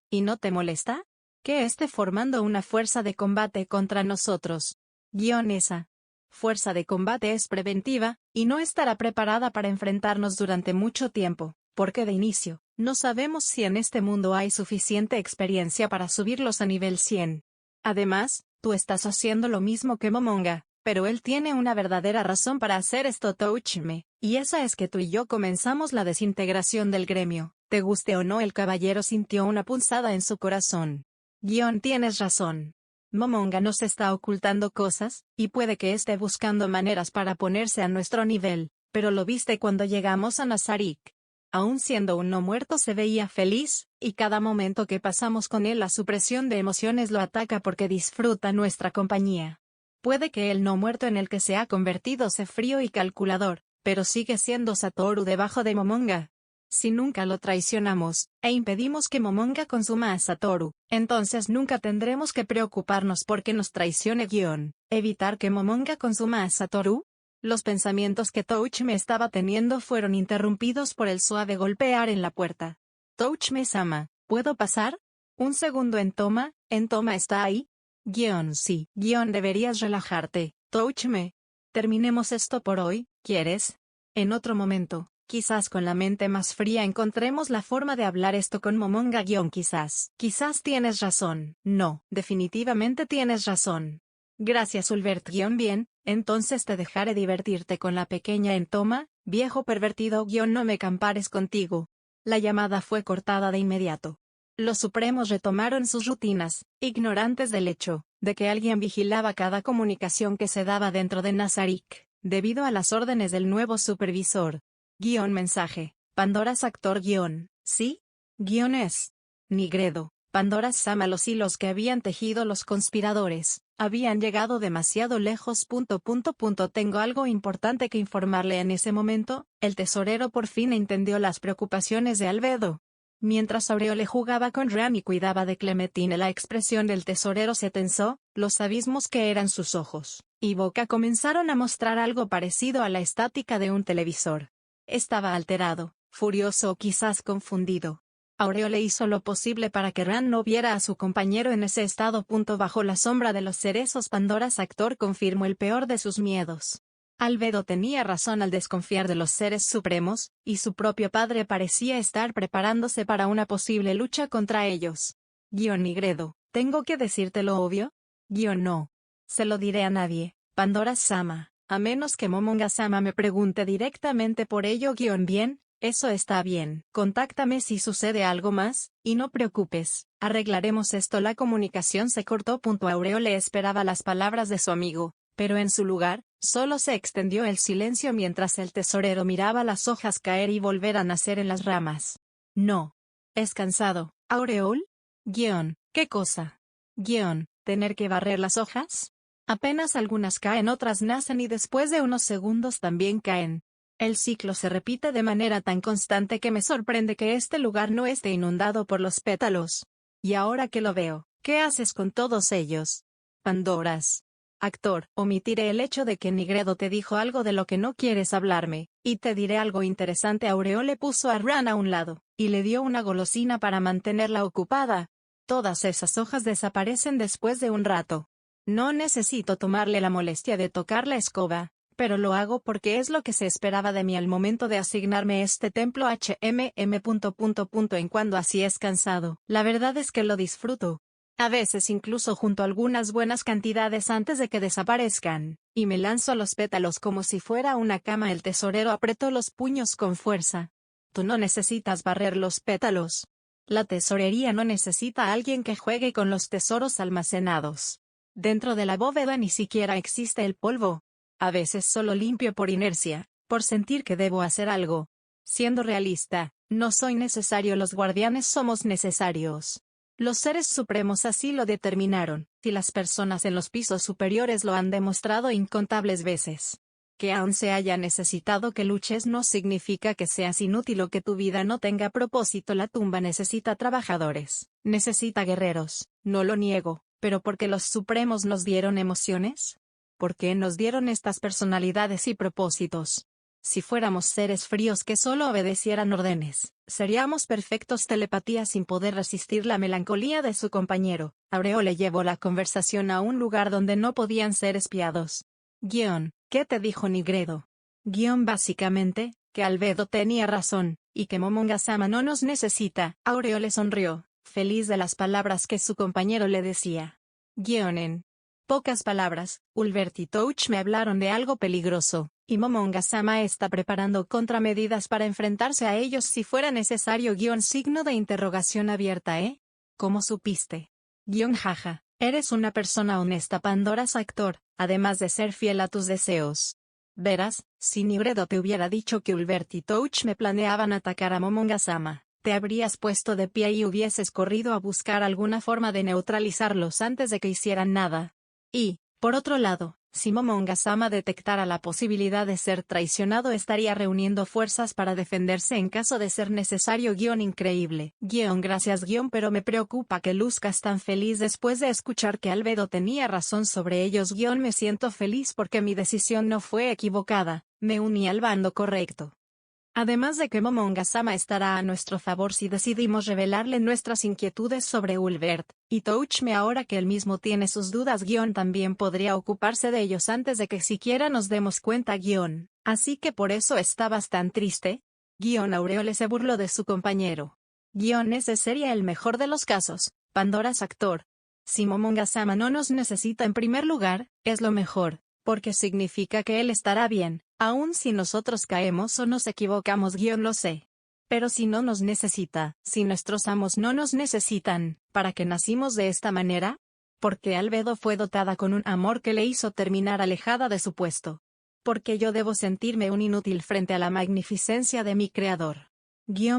¿Y no te molesta? Que esté formando una fuerza de combate contra nosotros. Esa fuerza de combate es preventiva, y no estará preparada para enfrentarnos durante mucho tiempo, porque de inicio, no sabemos si en este mundo hay suficiente experiencia para subirlos a nivel 100. Además, tú estás haciendo lo mismo que Momonga, pero él tiene una verdadera razón para hacer esto. Touchme, y esa es que tú y yo comenzamos la desintegración del gremio. Te guste o no, el caballero sintió una punzada en su corazón. Tienes razón. Momonga nos está ocultando cosas, y puede que esté buscando maneras para ponerse a nuestro nivel, pero lo viste cuando llegamos a Nazarik. Aún siendo un no muerto se veía feliz, y cada momento que pasamos con él la supresión de emociones lo ataca porque disfruta nuestra compañía. Puede que el no muerto en el que se ha convertido sea frío y calculador, pero sigue siendo Satoru debajo de Momonga. Si nunca lo traicionamos, e impedimos que Momonga consuma a Satoru, entonces nunca tendremos que preocuparnos porque nos traicione. ¿Evitar que Momonga consuma a Satoru? Los pensamientos que Touchme estaba teniendo fueron interrumpidos por el suave golpear en la puerta. Touchme-sama, ¿puedo pasar? Un segundo. Entoma está ahí. Sí. Deberías relajarte, Touchme. Terminemos esto por hoy, ¿quieres? En otro momento, quizás con la mente más fría encontremos la forma de hablar esto con Momonga. Quizás tienes razón. No, definitivamente tienes razón. Gracias, Ulbert. Bien, entonces te dejaré divertirte con la pequeña Entoma, viejo pervertido. No me compares contigo. La llamada fue cortada de inmediato. Los supremos retomaron sus rutinas, ignorantes del hecho de que alguien vigilaba cada comunicación que se daba dentro de Nazarik, debido a las órdenes del nuevo supervisor. Mensaje. Pandora's actor. ¿Sí? Es Nigredo. Pandora's Sama. Los hilos que habían tejido los conspiradores Habían llegado demasiado lejos. Tengo algo importante que informarle. En ese momento, el tesorero por fin entendió las preocupaciones de Albedo. Mientras Aureole jugaba con Ram y cuidaba de Clementine, la expresión del tesorero se tensó, los abismos que eran sus ojos y boca comenzaron a mostrar algo parecido a la estática de un televisor. Estaba alterado, furioso o quizás confundido. Aureole hizo lo posible para que Ram no viera a su compañero en ese estado. Bajo la sombra de los cerezos, Pandora's actor confirmó el peor de sus miedos. Albedo tenía razón al desconfiar de los seres supremos, y su propio padre parecía estar preparándose para una posible lucha contra ellos. Nigredo, ¿tengo que decirte lo obvio? No. Se lo diré a nadie, Pandora-sama, a menos que Momonga-sama me pregunte directamente por ello. Bien, eso está bien. Contáctame si sucede algo más, y no preocupes, arreglaremos esto. La comunicación se cortó. Aureole esperaba las palabras de su amigo, pero en su lugar, solo se extendió el silencio mientras el tesorero miraba las hojas caer y volver a nacer en las ramas. No. ¿Es cansado, Aureole? ¿Qué cosa? ¿Tener que barrer las hojas? Apenas algunas caen, otras nacen y después de unos segundos también caen. El ciclo se repite de manera tan constante que me sorprende que este lugar no esté inundado por los pétalos. Y ahora que lo veo, ¿qué haces con todos ellos? Pandora's actor, omitiré el hecho de que Nigredo te dijo algo de lo que no quieres hablarme, y te diré algo interesante. Aureole puso a Ran a un lado, y le dio una golosina para mantenerla ocupada. Todas esas hojas desaparecen después de un rato. No necesito tomarle la molestia de tocar la escoba, pero lo hago porque es lo que se esperaba de mí al momento de asignarme este templo. En cuando así es cansado, la verdad es que lo disfruto. A veces incluso junto algunas buenas cantidades antes de que desaparezcan, y me lanzo a los pétalos como si fuera una cama. El tesorero apretó los puños con fuerza. Tú no necesitas barrer los pétalos. La tesorería no necesita a alguien que juegue con los tesoros almacenados. Dentro de la bóveda ni siquiera existe el polvo. A veces solo limpio por inercia, por sentir que debo hacer algo. Siendo realista, no soy necesario, los guardianes somos necesarios. Los seres supremos así lo determinaron, y las personas en los pisos superiores lo han demostrado incontables veces. Que aún se haya necesitado que luches no significa que seas inútil o que tu vida no tenga propósito. La tumba necesita trabajadores, necesita guerreros, no lo niego, pero ¿por qué los supremos nos dieron emociones? ¿Por qué nos dieron estas personalidades y propósitos? Si fuéramos seres fríos que solo obedecieran órdenes, seríamos perfectos. Telepatía. Sin poder resistir la melancolía de su compañero, Aureole llevó la conversación a un lugar donde no podían ser espiados. ¿Qué te dijo Nigredo? Básicamente, que Albedo tenía razón, y que Momonga-sama no nos necesita. Aureole sonrió, feliz de las palabras que su compañero le decía. En pocas palabras, Ulbert y Touch me hablaron de algo peligroso, y Momonga-sama está preparando contramedidas para enfrentarse a ellos si fuera necesario. Signo de interrogación abierta. ¿Cómo supiste? Jaja, eres una persona honesta. Pandora's actor, además de ser fiel a tus deseos. Verás, si Nigredo te hubiera dicho que Ulbert y Touch me planeaban atacar a Momonga-sama, te habrías puesto de pie y hubieses corrido a buscar alguna forma de neutralizarlos antes de que hicieran nada. Y, por otro lado, si Momonga-sama detectara la posibilidad de ser traicionado, estaría reuniendo fuerzas para defenderse en caso de ser necesario. Increíble. Gracias. Pero me preocupa que luzcas tan feliz después de escuchar que Albedo tenía razón sobre ellos. Me siento feliz porque mi decisión no fue equivocada, me uní al bando correcto. Además de que Momonga-sama estará a nuestro favor si decidimos revelarle nuestras inquietudes sobre Ulbert y Touchme. Ahora que él mismo tiene sus dudas, también podría ocuparse de ellos antes de que siquiera nos demos cuenta. Así que por eso estabas tan triste. Aureole se burló de su compañero. Ese sería el mejor de los casos, Pandora's actor. Si Momonga-sama no nos necesita en primer lugar, es lo mejor, porque significa que él estará bien. Aun si nosotros caemos o nos equivocamos. Lo sé. Pero si no nos necesita, si nuestros amos no nos necesitan, ¿para qué nacimos de esta manera? Porque Albedo fue dotada con un amor que le hizo terminar alejada de su puesto. Porque yo debo sentirme un inútil frente a la magnificencia de mi creador.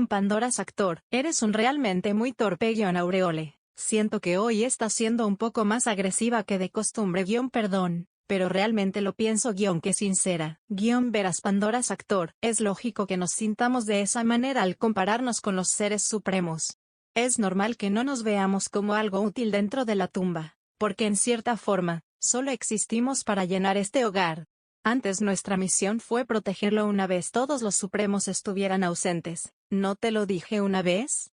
Pandora's actor, eres un realmente muy torpe. Aureole, Siento que hoy está siendo un poco más agresiva que de costumbre. Perdón, pero realmente lo pienso. Que sincera. Verás Pandora's actor. Es lógico que nos sintamos de esa manera al compararnos con los seres supremos. Es normal que no nos veamos como algo útil dentro de la tumba, porque en cierta forma, solo existimos para llenar este hogar. Antes nuestra misión fue protegerlo una vez todos los supremos estuvieran ausentes. ¿No te lo dije una vez?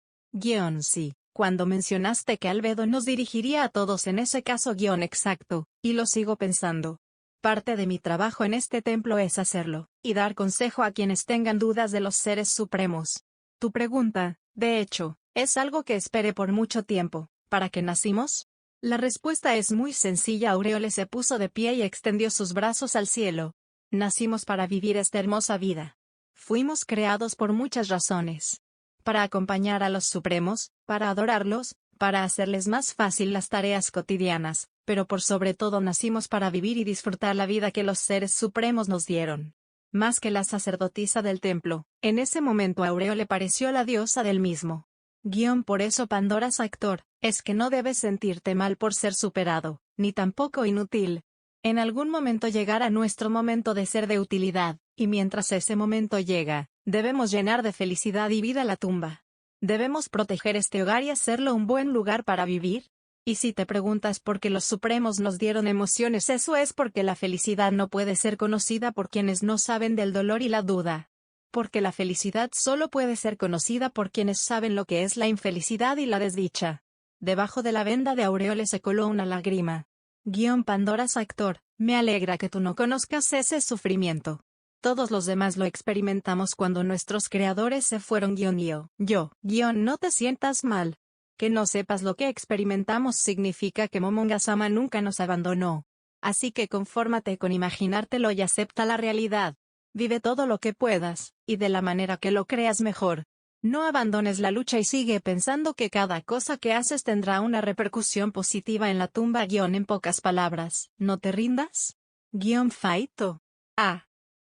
Sí. Cuando mencionaste que Albedo nos dirigiría a todos en ese caso. Exacto, y lo sigo pensando. Parte de mi trabajo en este templo es hacerlo, y dar consejo a quienes tengan dudas de los seres supremos. Tu pregunta, de hecho, es algo que esperé por mucho tiempo. ¿Para qué nacimos? La respuesta es muy sencilla. Aureole se puso de pie y extendió sus brazos al cielo. Nacimos para vivir esta hermosa vida. Fuimos creados por muchas razones. Para acompañar a los supremos, para adorarlos, para hacerles más fácil las tareas cotidianas, pero por sobre todo nacimos para vivir y disfrutar la vida que los seres supremos nos dieron. Más que la sacerdotisa del templo, en ese momento Aureole pareció la diosa del mismo. Por eso Pandora's actor, es que no debes sentirte mal por ser superado, ni tampoco inútil. En algún momento llegará nuestro momento de ser de utilidad, y mientras ese momento llega, debemos llenar de felicidad y vida la tumba. Debemos proteger este hogar y hacerlo un buen lugar para vivir. Y si te preguntas por qué los supremos nos dieron emociones, eso es porque la felicidad no puede ser conocida por quienes no saben del dolor y la duda. Porque la felicidad solo puede ser conocida por quienes saben lo que es la infelicidad y la desdicha. Debajo de la venda de Aureole se coló una lágrima. Pandora's actor, me alegra que tú no conozcas ese sufrimiento. Todos los demás lo experimentamos cuando nuestros creadores se fueron. No te sientas mal. Que no sepas lo que experimentamos significa que Momonga-sama nunca nos abandonó. Así que confórmate con imaginártelo y acepta la realidad. Vive todo lo que puedas, y de la manera que lo creas mejor. No abandones la lucha y sigue pensando que cada cosa que haces tendrá una repercusión positiva en la tumba. En pocas palabras, ¿no te rindas? Faito.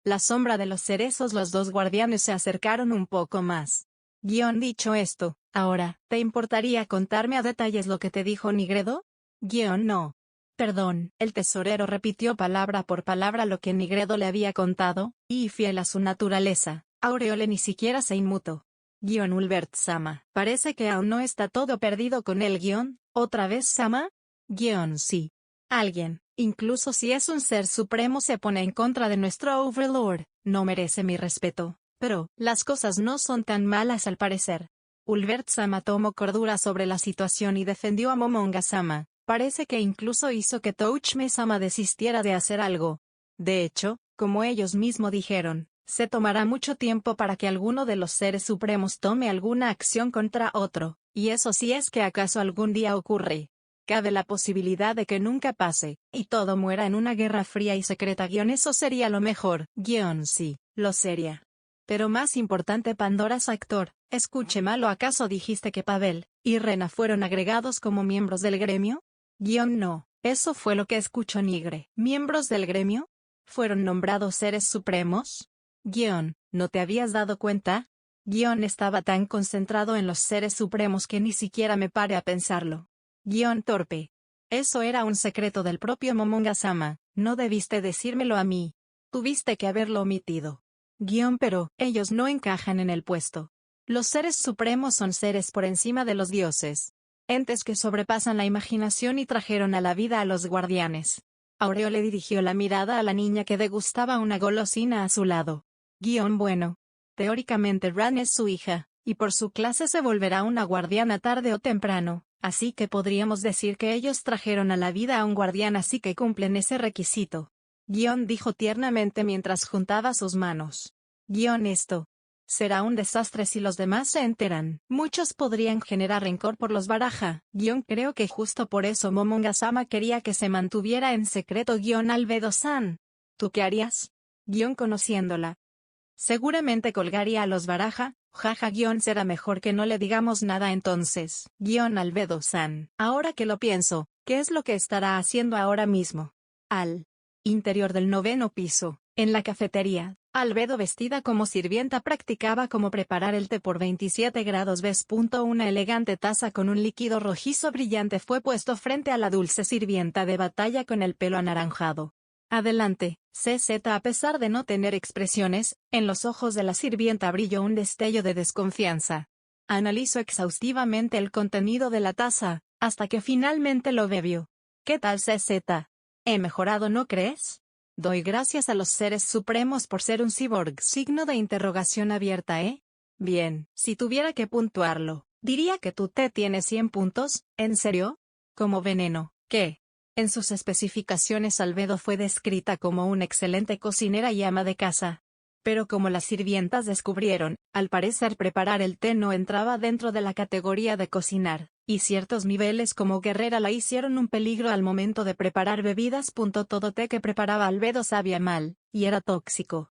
La sombra de los cerezos. Los dos guardianes se acercaron un poco más. Dicho esto, ahora, ¿te importaría contarme a detalles lo que te dijo Nigredo? No. Perdón, el tesorero repitió palabra por palabra lo que Nigredo le había contado, y fiel a su naturaleza, Aureole ni siquiera se inmutó. Ulbert-sama, parece que aún no está todo perdido con él. ¿Otra vez Sama? Sí. Alguien, incluso si es un ser supremo, se pone en contra de nuestro Overlord, no merece mi respeto, pero, las cosas no son tan malas al parecer. Ulbert-sama tomó cordura sobre la situación y defendió a Momonga-sama. Parece que incluso hizo que Touchme-sama desistiera de hacer algo. De hecho, como ellos mismos dijeron, se tomará mucho tiempo para que alguno de los seres supremos tome alguna acción contra otro, y eso si es que acaso algún día ocurre. Cabe la posibilidad de que nunca pase, y todo muera en una guerra fría y secreta. Eso sería lo mejor. Sí, lo sería. Pero más importante, Pandora's actor, escuche mal, ¿o acaso dijiste que Pavel y Rena fueron agregados como miembros del gremio? No, eso fue lo que escuchó Nigre. ¿Miembros del gremio? ¿Fueron nombrados seres supremos? ¿No te habías dado cuenta? Estaba tan concentrado en los seres supremos que ni siquiera me paré a pensarlo. Torpe. Eso era un secreto del propio Momonga-sama, no debiste decírmelo a mí. Tuviste que haberlo omitido. Pero, ellos no encajan en el puesto. Los seres supremos son seres por encima de los dioses. Entes que sobrepasan la imaginación y trajeron a la vida a los guardianes. Aureole dirigió la mirada a la niña que degustaba una golosina a su lado. Bueno. Teóricamente Ran es su hija, y por su clase se volverá una guardiana tarde o temprano, así que podríamos decir que ellos trajeron a la vida a un guardián, así que cumplen ese requisito. Dijo tiernamente mientras juntaba sus manos. Esto será un desastre si los demás se enteran. Muchos podrían generar rencor por los Baraja. Creo que justo por eso Momonga-sama quería que se mantuviera en secreto. Albedo-san. ¿Tú qué harías? Conociéndola. Seguramente colgaría a los Baraja. Jaja. Será mejor que no le digamos nada entonces. Albedo-san. Ahora que lo pienso, ¿qué es lo que estará haciendo ahora mismo? Al interior del 9º piso, en la cafetería, Albedo, vestida como sirvienta, practicaba cómo preparar el té por 27 grados B. Una elegante taza con un líquido rojizo brillante fue puesto frente a la dulce sirvienta de batalla con el pelo anaranjado. Adelante, CZ. A pesar de no tener expresiones, en los ojos de la sirvienta brilló un destello de desconfianza. Analizó exhaustivamente el contenido de la taza, hasta que finalmente lo bebió. ¿Qué tal, CZ? ¿He mejorado, no crees? Doy gracias a los seres supremos por ser un cyborg. Signo de interrogación abierta, ¿eh? Bien, si tuviera que puntuarlo, diría que tu té tiene 100 puntos. ¿En serio? Como veneno, ¿qué? En sus especificaciones, Albedo fue descrita como una excelente cocinera y ama de casa. Pero como las sirvientas descubrieron, al parecer preparar el té no entraba dentro de la categoría de cocinar, y ciertos niveles como guerrera la hicieron un peligro al momento de preparar bebidas. Todo té que preparaba Albedo sabía mal, y era tóxico.